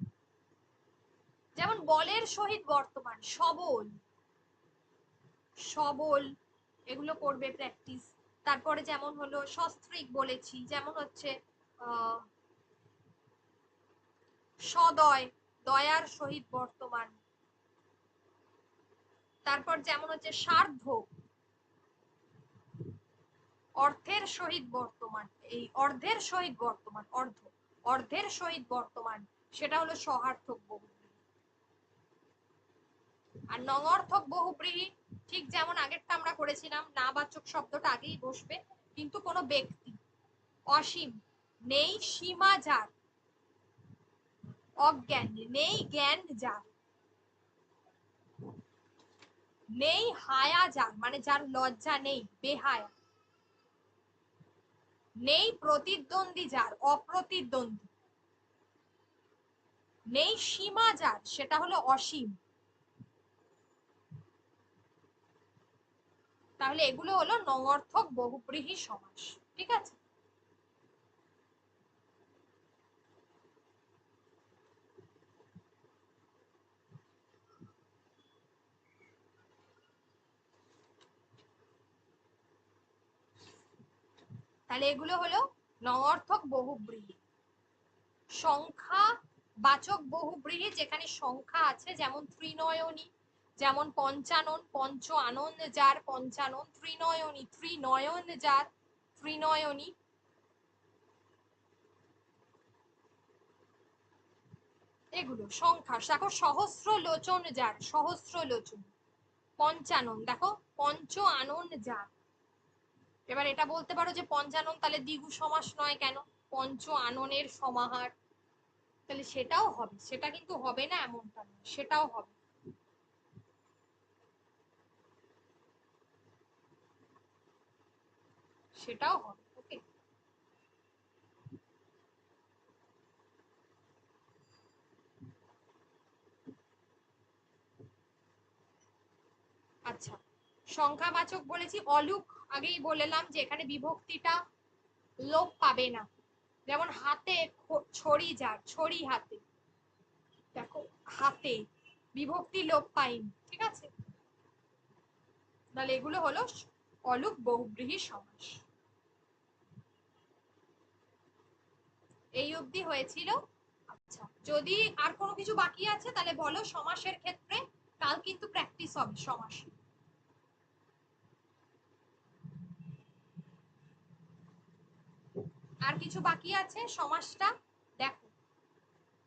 যেমন বলের সহিত বর্তমান সবল, সবল, এগুলো করবে প্র্যাকটিস। তারপরে যেমন হলো সস্ত্রীক বলেছি, যেমন হচ্ছে সদয়, দয়ার সহিত বর্তমান। তারপর যেমন হচ্ছে সার্ধ, অর্থের সহিত বর্তমান, এই অর্ধের সহিত বর্তমান, অর্ধের সহিত বর্তমান, সেটা হলো সহার্থক বহুব্রীহি। আর নঙর্থক বহুব্রীহি ঠিক যেমন আগেরটা আমরা করেছিলাম, নাবাচক শব্দটা আগেই বসবে, কিন্তু কোনো ব্যক্তি, অসীম, নেই সীমা যার, অজ্ঞান, নেই জ্ঞান যার, নেই হায়া যার, মানে যার লজ্জা নেই, বেহায়া, নেই প্রতিদ্বন্দ্বী যার, অপ্রতিদ্বন্দ্বী, নেই সীমা যার, সেটা হলো অসীম। তাহলে এগুলো হলো নঙর্থক বহুব্রীহি সমাস, ঠিক আছে। তাহলে এগুলো হলো নঙর্থক বহুব্রীহি। সংখ্যা বাচক বহুব্রীহি যেখানে সংখ্যা আছে, যেমন ত্রিনয়নী, যেমন পঞ্চানন, পঞ্চ আনন যার পঞ্চানন, ত্রিনয়নী, ত্রিনয়ন যার ত্রিনয়নী। এগুলো সংখ্যা। দেখো সহস্র লোচন যার, সহস্র লোচন। পঞ্চানন, দেখো পঞ্চ আনন যার। এবার এটা বলতে পারো যে পঞ্চানন তাহলে দ্বিগু সমাস নয় কেন, পঞ্চ আননের সমাহার, তাহলে সেটাও হবে, সেটা কিন্তু হবে না এমনটা নয়, সেটাও হবে। সেটাও হবে, ওকে। আচ্ছা, সংখ্যাবাচক বলেছি অলুক, আগেই বললাম যে এখানে বিভক্তিটা লোপ পাবে না। যেমন হাতে ছড়ি যার, ছড়ি হাতে, দেখো হাতে বিভক্তি লোপ পাইনি, ঠিক আছে। তাহলে এগুলো হলো অলুক বহুব্রীহি সমাস। এই অবধি হয়েছিল। আচ্ছা, যদি আর কোনো কিছু বাকি আছে তাহলে বলো সমাসের ক্ষেত্রে, কাল কিন্তু প্র্যাকটিস হবে সমাস। আর কিছু বাকি আছে সমাসটা, দেখো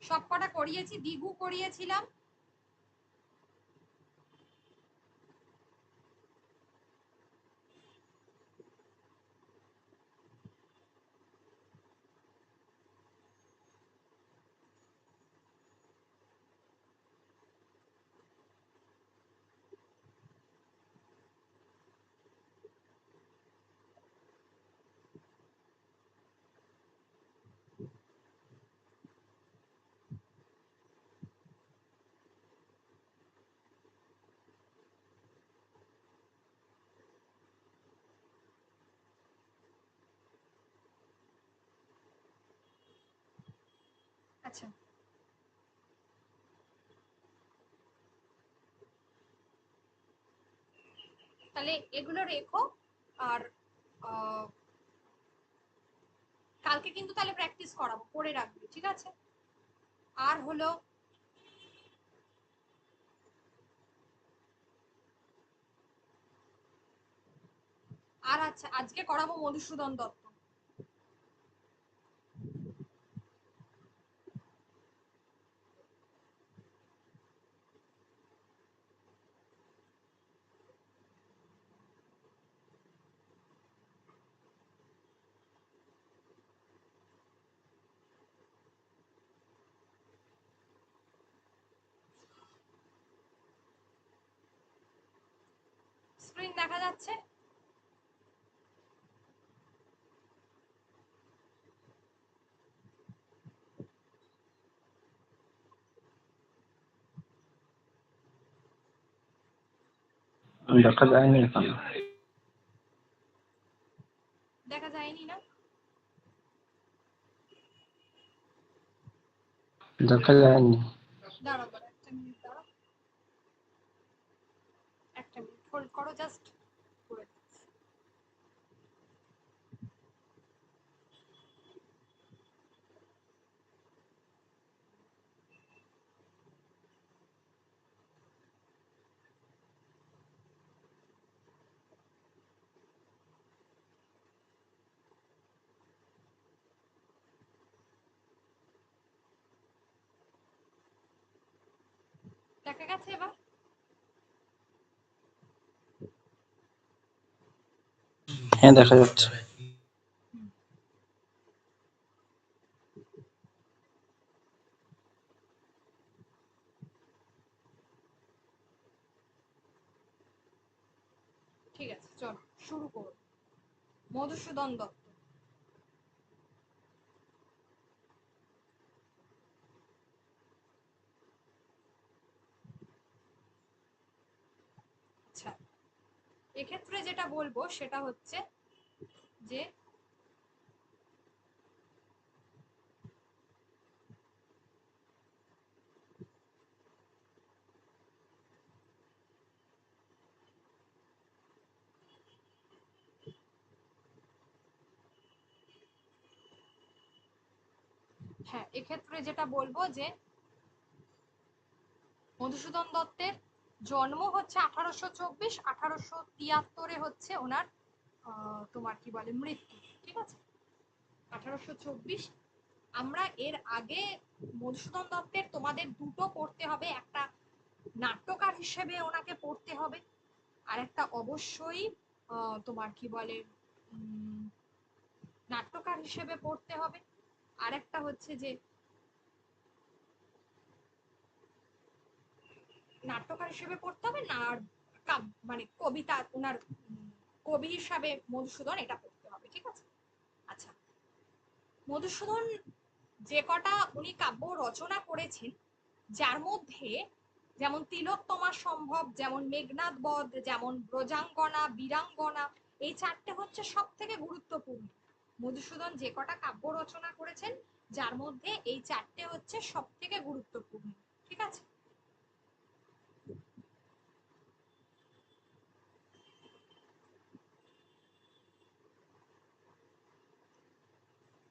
সবকটা করিয়েছি, দ্বিগু করিয়েছিলাম, আচ্ছা তাহলে এগুলো রেখো। আর কালকে কিন্তু তাহলে প্র্যাকটিস করাবো, করে রাখবে, ঠিক আছে। আর হলো আর আচ্ছা আজকে করাবো মধুসূদন দত্ত। স্ক্রিন দেখা যাচ্ছে? দেখা যায়নি এখন। দেখা যায়নি না? দেখা যায়নি। দাঁড়াও দাঁড়াও একটা মিনিট দাঁড়াও, একটা মিনিট হোল্ড করো, জাস্ট করে দিচ্ছি। দেখা গেছে এবার? হ্যাঁ দেখা যাচ্ছে। ঠিক আছে চলো শুরু করো। মধুসূদন দত্ত। আচ্ছা, এক্ষেত্রে যেটা বলবো সেটা হচ্ছে যে হ্যাঁ, এক্ষেত্রে যেটা বলবো যে মধুসূদন দত্তের জন্ম হচ্ছে 1824, 1873 হচ্ছে ওনার তোমার কি বলে মৃত্যু। ঠিক আছে, 1824। আমরা এর আগে মধুসূদন দত্তের তোমাদের দুটো পড়তে হবে, একটা নাট্যকার হিসেবে ওনাকে পড়তে হবে, আর একটা অবশ্যই তোমার কি বলে নাট্যকার হিসেবে পড়তে হবে, আর একটা হচ্ছে যে নাট্যকার হিসেবে পড়তে হবে না, আর মানে কবিতা ওনার কবি হিসাবে মধুসূদন এটা পড়তে হবে। ঠিক আছে, আচ্ছা মধুসূদন যে কটা উনি কাব্য রচনা করেছেন, যার মধ্যে যেমন তিলোত্তমা সম্ভব, যেমন মেঘনাদ বধ, যেমন ব্রজাঙ্গনা, বীরাঙ্গনা, এই চারটে হচ্ছে সব থেকে গুরুত্বপূর্ণ। মধুসূদন যে কটা কাব্য রচনা করেছেন যার মধ্যে এই চারটে হচ্ছে সব থেকে গুরুত্বপূর্ণ। ঠিক আছে,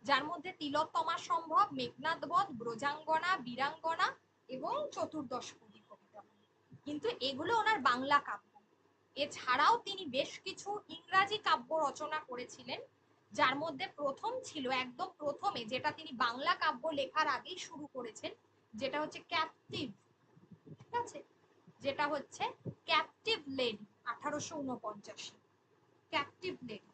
যার মধ্যে তিলোত্তমা সম্ভব, মেঘনাদ বধ, ব্রজাঙ্গনা, বীরাঙ্গনা এবং চতুর্দশপদী কবিতা। কিন্তু এগুলো ওনার বাংলা কাব্য। এছাড়াও তিনি বেশ কিছু ইংরাজি কাব্য রচনা করেছিলেন, যার মধ্যে প্রথম ছিল একদম প্রথমে, যেটা তিনি বাংলা কাব্য লেখার আগেই শুরু করেছেন, যেটা হচ্ছে ক্যাপটিভ। ঠিক আছে, যেটা হচ্ছে captive lady, 1849। Captive lady.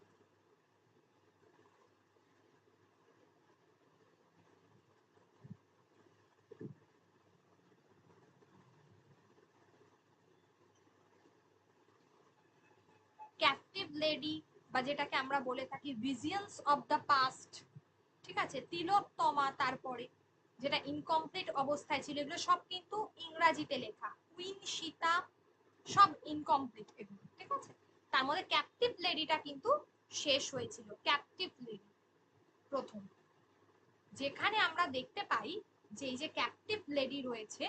Captive lady বা যেটাকে আমরা বলে থাকি ভিজিয়ন্স অফ দ্য পাস্ট। ঠিক আছে, তিলোত্তমা, তারপরে যেটা ইনকমপ্লিট অবস্থায় ছিল, এগুলো সব কিন্তু ইংরাজিতে লেখা। কুইন সীতা, সব ইনকমপ্লিট এগুলো। ঠিক আছে, তার মধ্যে ক্যাপটিভ লেডিটা কিন্তু শেষ হয়েছিল। ক্যাপটিভ লেডি প্রথম, যেখানে আমরা দেখতে পাই যে এই যে ক্যাপটিভ লেডি রয়েছে,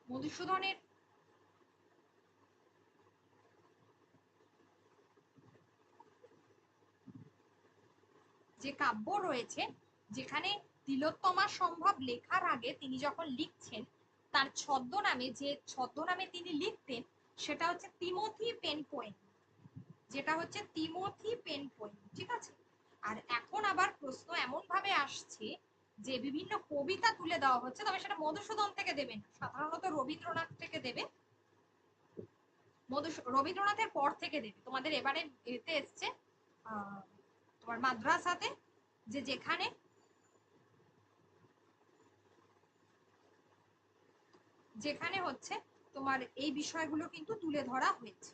মধুসূদনের যে কাব্য রয়েছে, যেখানে তিলোত্তমা সম্ভব লেখার আগে তিনি যখন লিখছেন, তার ছদ্মনামে, যে ছদ্মনামে তিনি লিখতেন সেটা হচ্ছে তিমথি পেন পোয়েম। যেটা হচ্ছে তিমোথি পেন পোয়েম, ঠিক আছে। আর এখন আবার প্রশ্ন এমন ভাবে আসছে যে বিভিন্ন কবিতা তুলে দেওয়া হচ্ছে, তবে সেটা মধুসূদন থেকে দেবে না, সাধারণত রবীন্দ্রনাথ থেকে দেবে, রবীন্দ্রনাথের পর থেকে দেবে। তোমাদের এবারে এতে এসছে তোমার মাদ্রাসাতে, যে যেখানে যেখানে হচ্ছে তোমার এই বিষয়গুলো কিন্তু তুলে ধরা হয়েছে,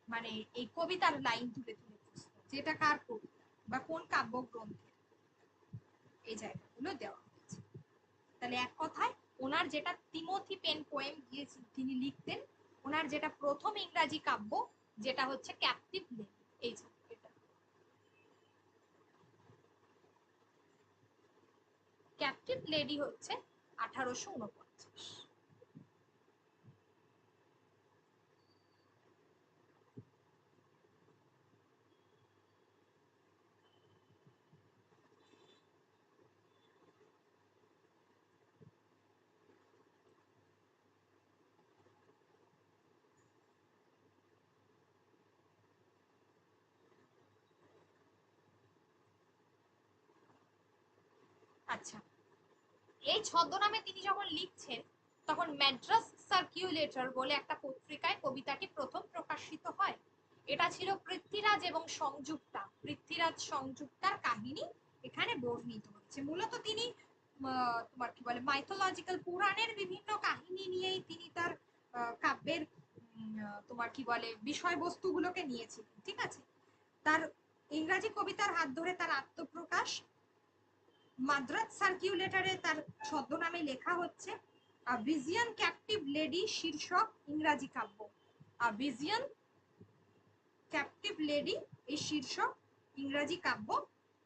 মানে এই কবিতার লাইন তুলে তুলে যেটা কার কবিতা বা কোন কাব্যগ্রন্থের, এই জায়গাগুলো দেওয়া হয়েছে। তাহলে এক কথায় ওনার যেটা তিমোথি পেন পোয়েম তিনি লিখতেন, ওনার যেটা প্রথম ইংরাজি কাব্য যেটা হচ্ছে ক্যাপটিভ লেডি, এই যে এটা ক্যাপটিভ লেডি হচ্ছে 1849। আচ্ছা, এই ছদ্মনামে তিনি যখন লিখছেন তখন ম্যাড্রাস সার্কিউলেটর বলে একটা পত্রিকায় কবিতাটি প্রথম প্রকাশিত হয়। এটা ছিল পৃথ্বীরাজ এবং সংযুক্তা, পৃথ্বীরাজ সংযুক্তার কাহিনী এখানে বর্ণিত হচ্ছে। মূলত তিনি তোমার কি বলে মাইথোলজিক্যাল পুরাণের বিভিন্ন কাহিনী নিয়েই তিনি তার কাব্যের তোমার কি বলে বিষয়বস্তুগুলোকে নিয়েছিলেন, ঠিক আছে। তার ইংরাজি কবিতার হাত ধরে তার আত্মপ্রকাশ, মাদ্রাজ সার্কিউলেটরে তার ছদ্মনামে লেখা হচ্ছে ভিজিয়ন ক্যাপটিভ লেডি শীর্ষক ইংরাজি কাব্য। ভিজিয়ন ক্যাপটিভ লেডি এই শীর্ষক ইংরাজি কাব্য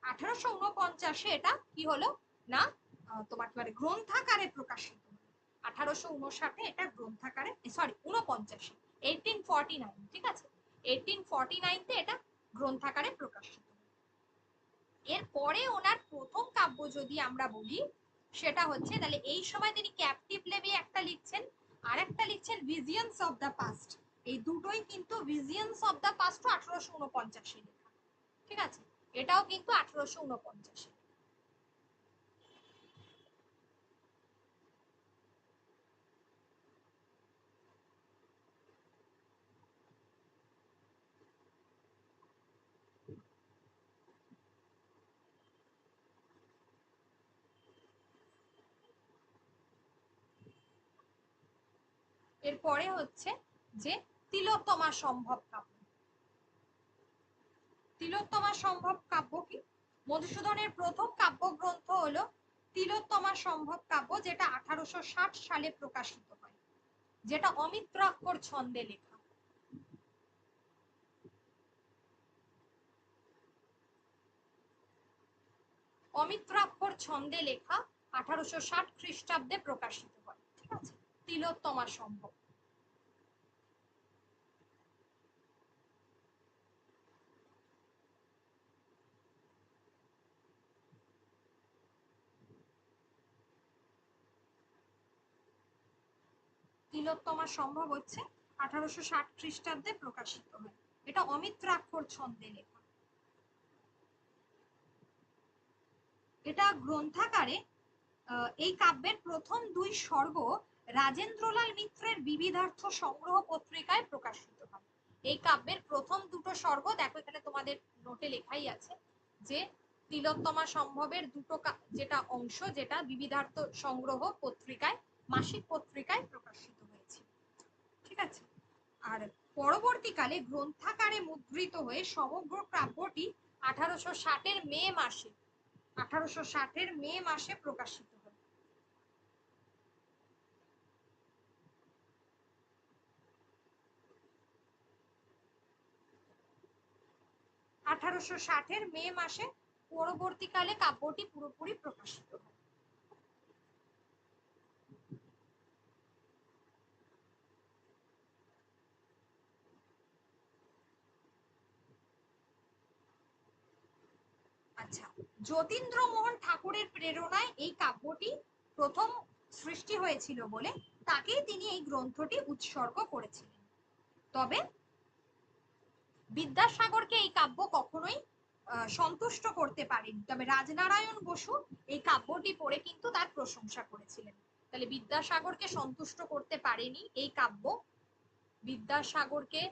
1849 এটা কি হলো না তোমার কি বলে গ্রন্থাকারে প্রকাশিত। 1859 এটা গ্রন্থাকারে, সরি 49, 1849, ঠিক আছে, 1849 এটা গ্রন্থাকারে প্রকাশিত। এরপরে ওনার প্রথম কাব্য যদি আমরা বলি সেটা হচ্ছে, তাহলে এই সময় তিনি ক্যাপটিভ লেডি একটা লিখছেন, আর একটা লিখছেন ভিজিয়নস অফ দ্য পাস্ট। এই দুটোই কিন্তু ভিজিয়নস অফ দ্য পাস্ট 1849 লেখা, ঠিক আছে, এটাও কিন্তু 1849। এরপরে হচ্ছে যে তিলোত্তমা সম্ভব কাব্য। তিলোত্তমা সম্ভব কাব্য কি? মধুসূদনের প্রথম কাব্যগ্রন্থ হলো তিলোত্তমা সম্ভব কাব্য, যেটা 1860 সালে প্রকাশিত হয়, যেটা অমিত্রাক্ষর ছন্দে লেখা। অমিত্রাক্ষর ছন্দে লেখা 1860 খ্রিস্টাব্দে প্রকাশিত হয়, ঠিক আছে, তিলোত্তমা সম্ভব। তিলোত্তমা সম্ভব হচ্ছে 1860 খ্রিস্টাব্দে প্রকাশিত হয়, এটা অমিত্রাক্ষর ছন্দে লেখা। এটা গ্রন্থাকারে এই কাব্যের প্রথম দুই সর্গ রাজেন্দ্রলাল মিত্রের বিবিধার্থ সংগ্রহ পত্রিকায় প্রকাশিত হয়। এই কাব্যের প্রথম দুটো সর্গ দেখো এখানে তোমাদের নোটে লেখাই আছে, যে তিলোত্তমা সম্ভবের দুটো যেটা অংশ, যেটা বিবিধার্থ সংগ্রহ পত্রিকায়, মাসিক পত্রিকায় প্রকাশিত হয়েছে, ঠিক আছে। আর পরবর্তীকালে গ্রন্থাকারে মুদ্রিত হয়ে সমগ্র কাব্যটি 1860-এর মে মাসে 1860-এর মে মাসে প্রকাশিত হয়। 1860-এর মে মাসে পরবর্তীকালে কাব্যটি পুরোপুরি প্রকাশিত হয়। আচ্ছা, যতীন্দ্রমোহন ঠাকুরের প্রেরণায় এই কাব্যটি প্রথম সৃষ্টি হয়েছিল বলে তাকেই তিনি এই গ্রন্থটি উৎসর্গ করেছিলেন। তবে বিদ্যাসাগরকে এই কাব্য কখনোই সন্তুষ্ট করতে পারেনি, তবে রাজনারায়ণ বসু এই কাব্যটি পড়ে কিন্তু তার প্রশংসা করেছিলেন। তাহলে বিদ্যাসাগরকে সন্তুষ্ট করতে পারেনি এই কাব্য, বিদ্যাসাগরকে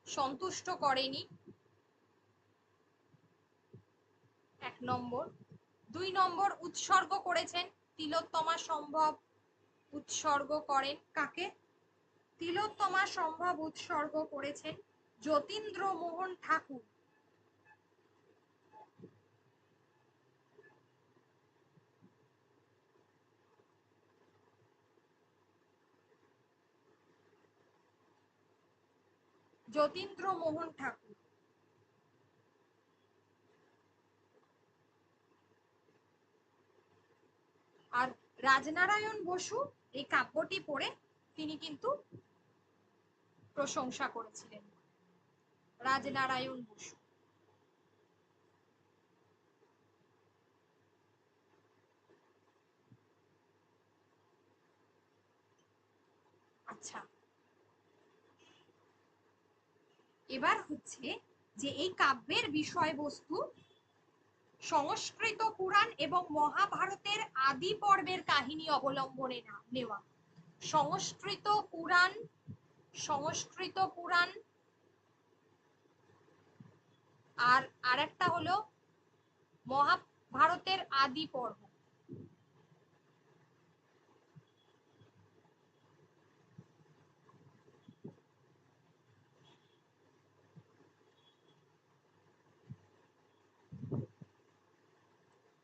সন্তুষ্ট করেনি, 1 নম্বর। 2 নম্বর, উৎসর্গ করেছেন, তিলোত্তমা সম্ভব উৎসর্গ করেন কাকে? তিলোত্তমা সম্ভব উৎসর্গ করেছেন যতীন্দ্রমোহন ঠাকুর। যতীন্দ্রমোহন ঠাকুর। আর রাজনারায়ণ বসু এই কাব্যটি পড়ে তিনি কিন্তু প্রশংসা করেছিলেন, রাজনারায়ণ বসু। আচ্ছা, এবার হচ্ছে যে এই কাব্যের বিষয়বস্তু সংস্কৃত পুরাণ এবং মহাভারতের আদি পর্বের কাহিনী অবলম্বনে নেওয়া। সংস্কৃত পুরাণ, সংস্কৃত পুরাণ আর আরেকটা হলো মহাভারতের আদি পর্ব।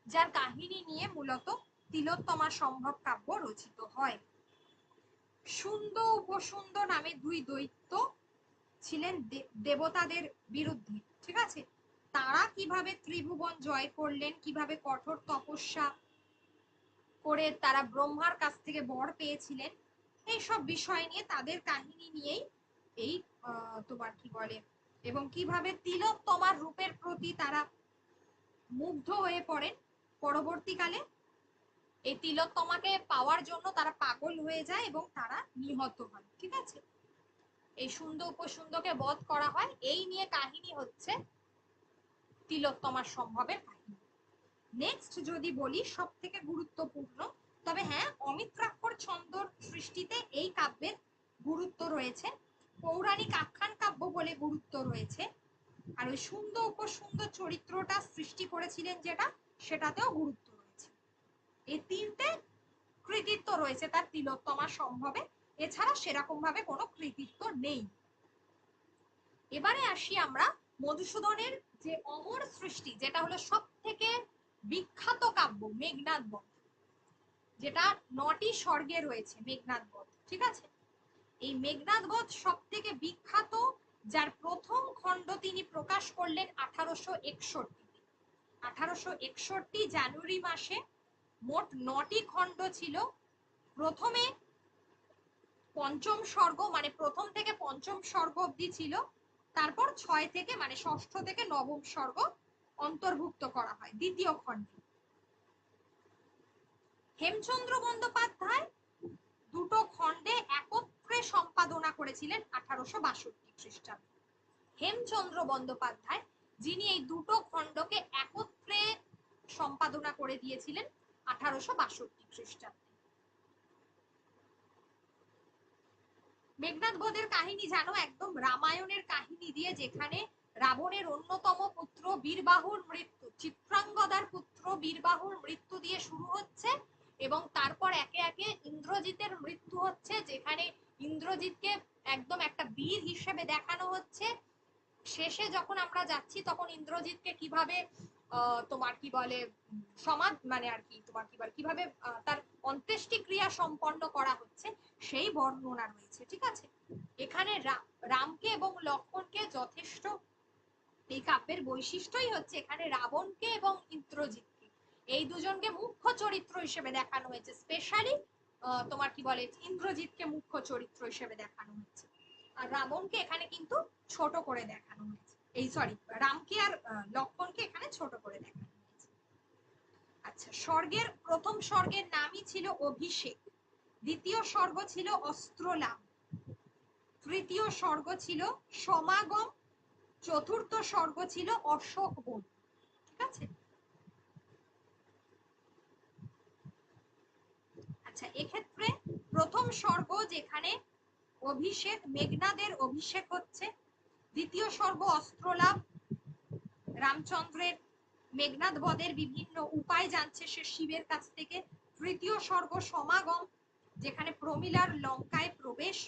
যার কাহিনী নিয়ে মূলত তিলোত্তমা সম্ভব কাব্য রচিত হয়। সুন্দ উপসুন্দ নামে 2 দৈত্য ছিলেন দেবতাদের বিরুদ্ধে, ঠিক আছে? তারা কিভাবে ত্রিভুবন জয় করলেন, কিভাবে কঠোর তপস্যা করে তারা ব্রহ্মার কাছ থেকে বর পেয়েছিলেন, এই সব বিষয় নিয়ে তাদের কাহিনী নিয়েই এই তোমার কি বলে, এবং কিভাবে তিলোত্তমার রূপের প্রতি তারা মুগ্ধ হয়ে পড়েন, পরবর্তীকালে এই তিলোত্তমাকে পাওয়ার জন্য তারা পাগল হয়ে যায় এবং তারা নিহত হয়, ঠিক আছে? এই সুন্দ উপসুন্দকে বধ করা হয়, এই নিয়ে কাহিনী হচ্ছে তিলোত্তমার সম্ভবের কাহিনী। নেক্সট যদি বলি সব থেকে গুরুত্বপূর্ণ, তবে হ্যাঁ, অমিত্রাক্ষর ছন্দর সৃষ্টিতে এই কাব্যের গুরুত্ব রয়েছে, পৌরাণিক আখ্যান কাব্য বলে গুরুত্ব রয়েছে, আর ওই সুন্দ উপসুন্দ চরিত্রটা সৃষ্টি করেছিলেন যেটা, সেটাতেও গুরুত্ব রয়েছে। এই 3টে কৃতিত্ব রয়েছে তার তিলোত্তমা সম্ভবে, এছাড়া সেরকম ভাবে কোনো কৃতিত্ব নেই। এবারে আসি আমরা মধুসূদনের যে অমর সৃষ্টি, যেটা হলো সব থেকে বিখ্যাত কাব্য মেঘনাদ বধ, যেটা 9টি স্বর্গে রয়েছে মেঘনাদ বধ, ঠিক আছে? এই মেঘনাদ বধ সব থেকে বিখ্যাত, যার প্রথম খণ্ড তিনি প্রকাশ করলেন 1861। 1861 জানুয়ারি মাসে মোট 9টি খণ্ড ছিল। প্রথমে পঞ্চম স্বর্গ, মানে প্রথম থেকে পঞ্চম স্বর্গ অবধি ছিল, তারপর 6 থেকে মানে ষষ্ঠ থেকে নবম স্বর্গ অন্তর্ভুক্ত করা হয় দ্বিতীয় খণ্ডে। হেমচন্দ্র বন্দ্যোপাধ্যায় 2টো খণ্ডে একত্রে সম্পাদনা করেছিলেন 1862 খ্রিস্টাব্দে। হেমচন্দ্র বন্দ্যোপাধ্যায়, যিনি এই 2টো খণ্ডকে একত্রে সম্পাদনা করে দিয়েছিলেন 1862 খ্রিস্টাব্দে। মেঘনাদ বধের কাহিনী জানো, একদম রামায়ণের কাহিনী দিয়ে, যেখানে রাবণের অন্যতম পুত্র বীরবাহুর মৃত্যু, চিত্রাঙ্গদার পুত্র বীরবাহুর মৃত্যু দিয়ে শুরু হচ্ছে, এবং তারপর একে একে ইন্দ্রজিতের মৃত্যু হচ্ছে, যেখানে ইন্দ্রজিৎকে একদম একটা বীর হিসেবে দেখানো হচ্ছে। শেষে যখন আমরা যাচ্ছি তখন ইন্দ্রজিৎকে কিভাবে তোমার কি বলে সমাজ, মানে আর কি তোমার কি বলে কিভাবে তার অন্ত্যেষ্টি ক্রিয়া সম্পন্ন করা হচ্ছে সেই বর্ণনা রয়েছে, ঠিক আছে? এখানে রামকে এবং লক্ষ্মণকে যথেষ্ট, এই কাব্যের বৈশিষ্ট্যই হচ্ছে এখানে রাবণকে এবং ইন্দ্রজিৎকে, এই দুজনকে মুখ্য চরিত্র হিসেবে দেখানো হয়েছে। স্পেশালি তোমার কি বলে ইন্দ্রজিৎকে মুখ্য চরিত্র হিসেবে দেখানো হয়েছে, আর রাবণকে এখানে কিন্তু ছোট করে দেখানো হয়েছে। এই সরি, রামকে আর লক্ষ্মণকে এখানে ছোট করে দেখানো হয়েছে। আচ্ছা, স্বর্গের প্রথম স্বর্গের নামই ছিল অভিষেক, দ্বিতীয় স্বর্গ ছিল অস্ত্রলাভ, তৃতীয় স্বর্গ ছিল সমাগম, চতুর্থ স্বর্গ ছিল অশোক বন। ঠিক আছে, আচ্ছা এক্ষেত্রে প্রথম স্বর্গ যেখানে অভিষেক, মেঘনাদের অভিষেক হচ্ছে। দ্বিতীয় স্বর্গ অস্ত্রলাভ, রামচন্দ্রের মেঘনাদ বধের বিভিন্ন উপায় জানছে সে শিবের কাছ থেকে। তৃতীয় স্বর্গ সমাগম, যেখানে প্রমিলার লঙ্কায় প্রবেশ।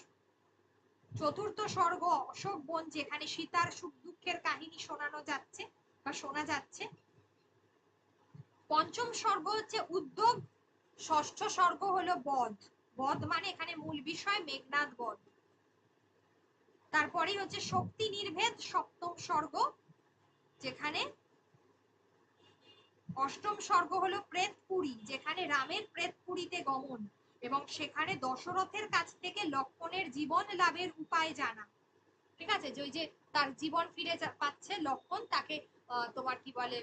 চতুর্থ স্বর্গ অশোক বন, যেখানে সীতার সুখ দুঃখের কাহিনী শোনানো যাচ্ছে বা শোনা যাচ্ছে। পঞ্চম স্বর্গ হচ্ছে উদ্যোগ। ষষ্ঠ স্বর্গ হলো বধ। বধ মানে এখানে মূল বিষয় মেঘনাদ বধ। তারপরেই হচ্ছে শক্তি নির্ভেদ, সপ্তম স্বর্গ, যেখানে অষ্টম স্বর্গ হলো প্রেতপুরী, যেখানে রামের প্রেতপুরীতে গমন এবং সেখানে দশরথের কাছ থেকে লক্ষ্মণের জীবন লাভের উপায় জানা। ঠিক আছে, যে ওই যে তার জীবন ফিরে পাচ্ছে লক্ষ্মণ, তাকে তোমার কি বলে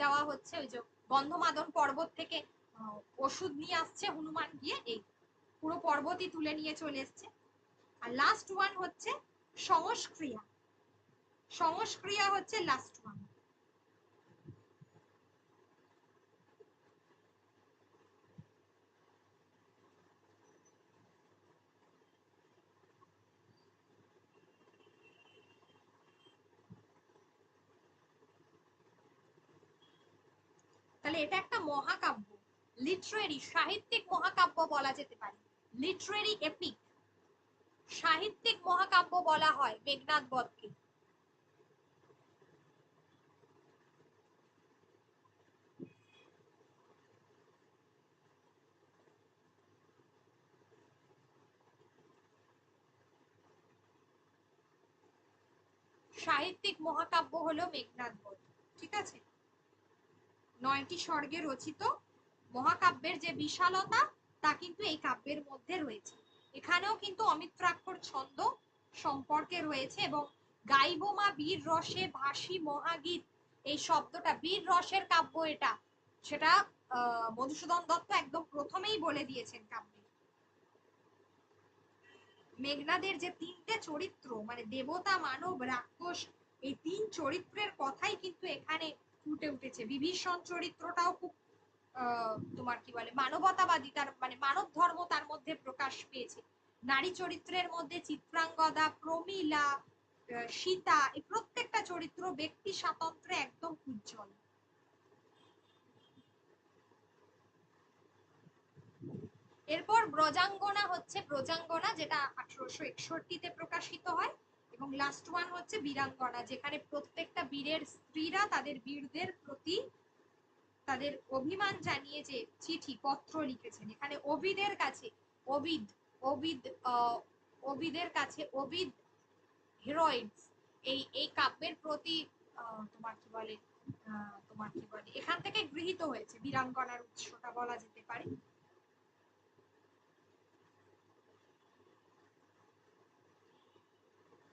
দেওয়া হচ্ছে, ওই যে গন্ধমাদন পর্বত থেকে ওষুধ নিয়ে আসছে হনুমান গিয়ে, এই পুরো পর্বতই তুলে নিয়ে চলে এসছে। আর লাস্ট ওয়ান হচ্ছে সংস্ক্রিয়া। সংস্ক্রিয়া হচ্ছে লাস্ট ওয়ান। তাহলে এটা একটা মহাকাব্য, লিটারেরি সাহিত্যিক মহাকাব্য বলা যেতে পারে, লিটারেরি এপিক, সাহিত্যিক মহাকাব্য বলা হয় মেঘনাদ বধকে। সাহিত্যিক মহাকাব্য হলো মেঘনাদ বধ। ঠিক আছে, 9টি স্বর্গে রচিত মহাকাব্যের যে বিশালতা তা কিন্তু এই কাব্যের মধ্যে রয়েছে। এখানেও কিন্তু অমিত্রাক্ষর ছন্দ সম্পর্কে রয়েছে এবং গাইবোমা বীর রসে ভাসি মহাগীত, এই শব্দটা বীর রসের কাব্য এটা, সেটা মধুসূদন দত্ত একদম প্রথমেই বলে দিয়েছেন কাব্যে। মেঘনাদের যে তিনটে চরিত্র মানে দেবতা, মানব, রাক্ষস, এই তিন চরিত্রের কথাই কিন্তু এখানে ফুটে উঠেছে। বিভীষণ চরিত্রটাও খুব তোমার কি বলে মানবতাবাদী, তার মানে মানব ধর্ম তার মধ্যে প্রকাশ পেয়েছে। নারী চরিত্রের মধ্যে চিত্রাঙ্গদা, প্রমীলা, সীতা, এই প্রত্যেকটা চরিত্র ব্যক্তি স্বাতন্ত্র্যে একদম উজ্জ্বল। এরপর ব্রজাঙ্গনা হচ্ছে ব্রজাঙ্গনা, যেটা 1861-তে প্রকাশিত হয়। এবং লাস্ট ওয়ান হচ্ছে বীরাঙ্গনা, যেখানে প্রত্যেকটা বীরের স্ত্রীরা তাদের বীরদের প্রতি তাদের অভিমান জানিয়ে যে চিঠি পত্র লিখেছেন। এখানে ওবিদের কাছে ওবিদ ওবিদ ওবিদের কাছে ওবিদ হিরোইডস, এই কাব্যের প্রতি তোমার কি বলে এখান থেকে গৃহীত হয়েছে বীরাঙ্গনার উৎসটা বলা যেতে পারে।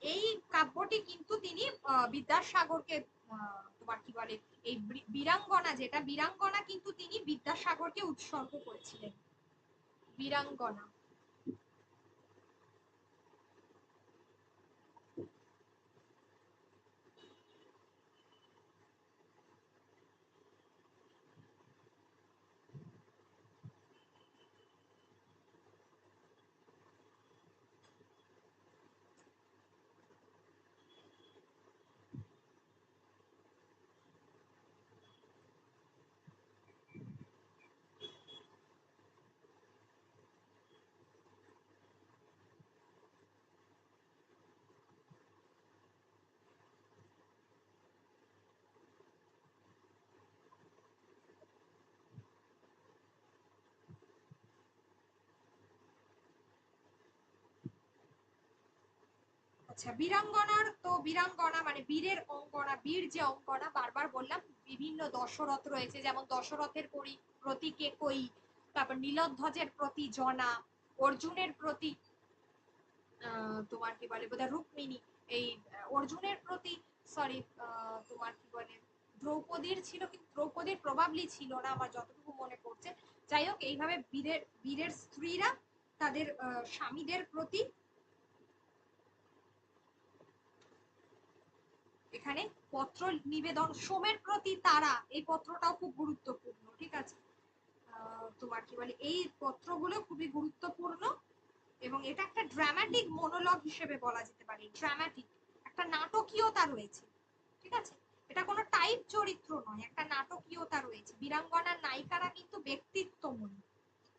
এই কাব্যটি কিন্তু তিনি বিদ্যাসাগরকে তোমার কি বলে এই বীরাঙ্গনা, যেটা বীরাঙ্গনা কিন্তু তিনি বিদ্যাসাগরকে উৎসর্গ করেছিলেন। বীরাঙ্গনা। আচ্ছা, বীরাঙ্গনার তো বীরাঙ্গনা মানে বীরের অঙ্গনা, বীর যে অঙ্গনা বারবার বললাম, বিভিন্ন দশরথ রয়েছে, যেমন দশরথের প্রতি কেকই, তারপর নীলধ্বজের প্রতি জনা, অর্জুনের প্রতি তোমার কি বলে বোধহয় রুক্মিণী, এই অর্জুনের প্রতি সরি তোমার কি বলে দ্রৌপদীর ছিল, কিন্তু দ্রৌপদীর প্রবাবলি ছিল না আমার যতটুকু মনে পড়ছে। যাই হোক, এইভাবে বীরের স্ত্রীরা তাদের স্বামীদের প্রতি এখানে পত্র নিবেদন, সোমের প্রতি তারা, এই পত্রটাও খুব গুরুত্বপূর্ণ। ঠিক আছে, তোমার কি বলে, এই পত্রগুলো খুবই গুরুত্বপূর্ণ এবং এটা একটা ড্রামাটিক মনোলগ হিসেবে বলা যেতে পারে। ড্রামাটিক, একটা নাটকীয়তা রয়েছে। ঠিক আছে, এটা কোনো টাইপ চরিত্র নয়, একটা নাটকীয়তা রয়েছে। বীরাঙ্গনার নায়িকারা কিন্তু ব্যক্তিত্বময়ী।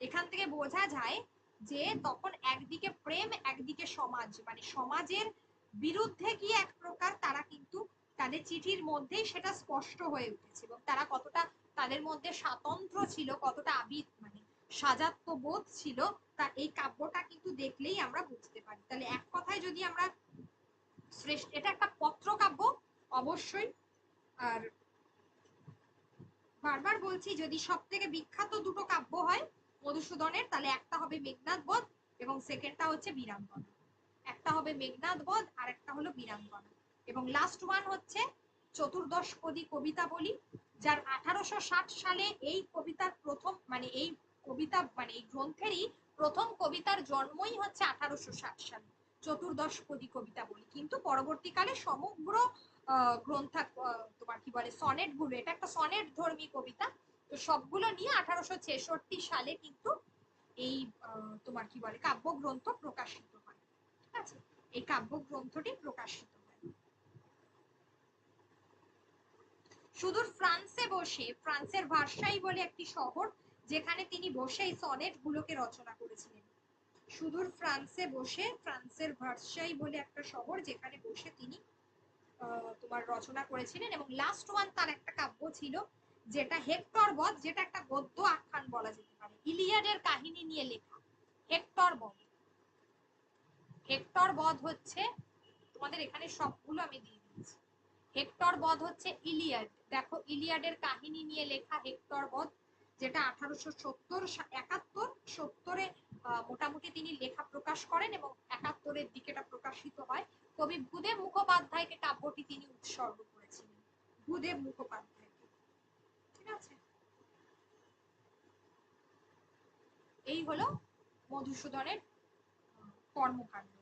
এখান থেকে বোঝা যায় যে তখন একদিকে প্রেম, একদিকে সমাজ, মানে সমাজের বিরুদ্ধে গিয়ে এক প্রকার তারা কিন্তু তাদের চিঠির মধ্যেই সেটা স্পষ্ট হয়ে উঠেছে এবং তারা কতটা তাদের মধ্যে স্বাতন্ত্র ছিল, কতটা মানে সাজাত্মবোধ ছিল, তা এই কাব্যটা কিন্তু দেখলেই আমরা বুঝতে পারি। তাহলে এক কথায় যদি আমরা শ্রেষ্ঠ, এটা একটা পত্র কাব্য অবশ্যই। আর বারবার বলছি, যদি সব থেকে বিখ্যাত দুটো কাব্য হয় মধুসূদনের, তাহলে একটা হবে মেঘনাদ বধ এবং সেকেন্ডটা হচ্ছে বীরাঙ্গনা। একটা হবে মেঘনাদ বধ আর একটা হলো বীরাঙ্গনা। এবং লাস্ট ওয়ান হচ্ছে চতুর্দশ পদী কবিতাবলী, যার 1860 সালে এই কবিতার প্রথম, মানে এই কবিতা, মানে এই গ্রন্থেরই প্রথম কবিতার জন্মই হচ্ছে 1860 সালে, চতুর্দশ পদী কবিতাবলী। কিন্তু পরবর্তীকালে সমগ্র গ্রন্থ, তোমার কি বলে, সনেট গুলো, এটা একটা সনেট ধর্মী কবিতা, তো সবগুলো নিয়ে 1866 সালে কিন্তু এই তোমার কি বলে কাব্যগ্রন্থ প্রকাশিত হয়। ঠিক আছে, এই কাব্যগ্রন্থটি প্রকাশিত হয়। সুদূর ফ্রান্সে বসে, ফ্রান্সের ভার্সাই বলে একটি শহর, যেখানে তিনি বসে এই সনেট গুলোকে রচনা করেছিলেন। সুদূর ফ্রান্সে বসে, ফ্রান্সের ভার্সাই বলে একটা শহর, যেখানে বসে তিনি তোমার রচনা করেছিলেন। এবং লাস্ট ওয়ান তার একটা কাব্য ছিল যেটা হেক্টর বধ, যেটা একটা গদ্য আখ্যান বলা যেতে পারে, ইলিয়াডের কাহিনী নিয়ে লেখা। হেক্টর বধ, হেক্টর বধ হচ্ছে, তোমাদের এখানে সবগুলো আমি দিয়ে দিয়েছি। হেক্টর বধ হচ্ছে ইলিয়াড, দেখো ইলিয়াডের কাহিনী নিয়ে লেখা হেক্টর বধ, যেটা 1870 মোটামুটি তিনি লেখা প্রকাশ করেন এবং 71-এর দিকে এটা প্রকাশিত হয়। কবি ভূদেব মুখোপাধ্যায়কে কাব্যটি তিনি উৎসর্গ করেছিলেন, ভূদেব মুখোপাধ্যায়কে। ঠিক আছে, এই হলো মধুসূদনের কর্মকাণ্ড।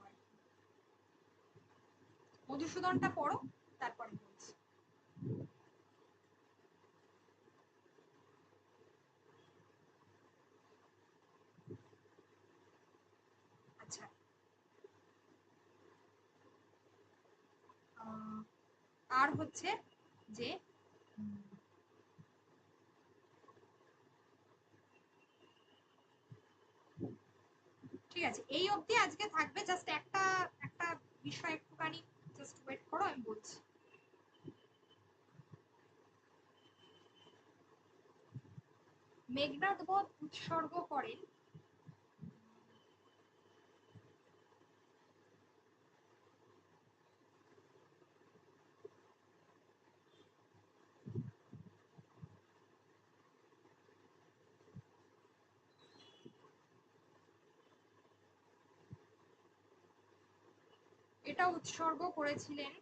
মধুসূদনটা পড়ো, তারপরে বলছি। আচ্ছা, আর হচ্ছে যে ঠিক আছে, এই অবধি আজকে থাকবে। জাস্ট একটা একটা বিষয় একটুখানি জাস্ট ওয়েট করো, আমি বলছি। মেঘনাদ বধ উৎসর্গ করেন এটা উৎসর্গ করেছিলেন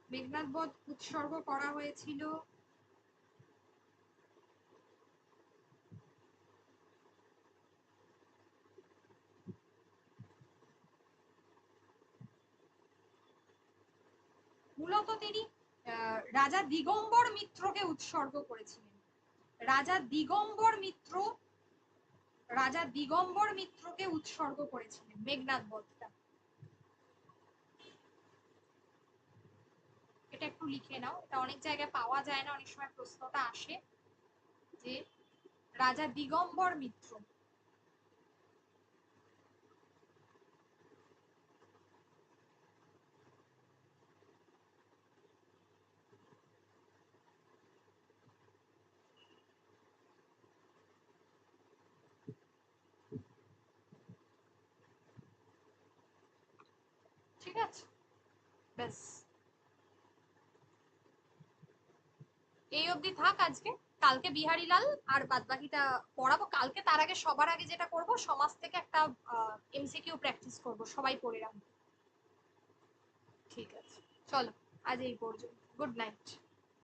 মেঘনাদ বধ উৎসর্গ করা হয়েছিল মূলত তিনি রাজা দিগম্বর মিত্রকে উৎসর্গ করেছিলেন। রাজা দিগম্বর মিত্র, রাজা দিগম্বর মিত্রকে উৎসর্গ করেছিলেন মেঘনাদ বধটা। এটা একটু লিখে নাও, এটা অনেক জায়গায় পাওয়া যায় না, অনেক সময় প্রশ্নটা আসে যে রাজা দিগম্বর মিত্র। ঠিক আছে, ব্যাস এই অবধি থাক আজকে। কালকে বিহারীলাল আর বাদবাকিটা পড়াবো কালকে। তার আগে, সবার আগে যেটা করব, সমাজ থেকে একটা এমসিকিউ প্র্যাকটিস করব, সবাই পড়ে রাখবো। ঠিক আছে, চলো আজ এই পর্যন্ত। Good night.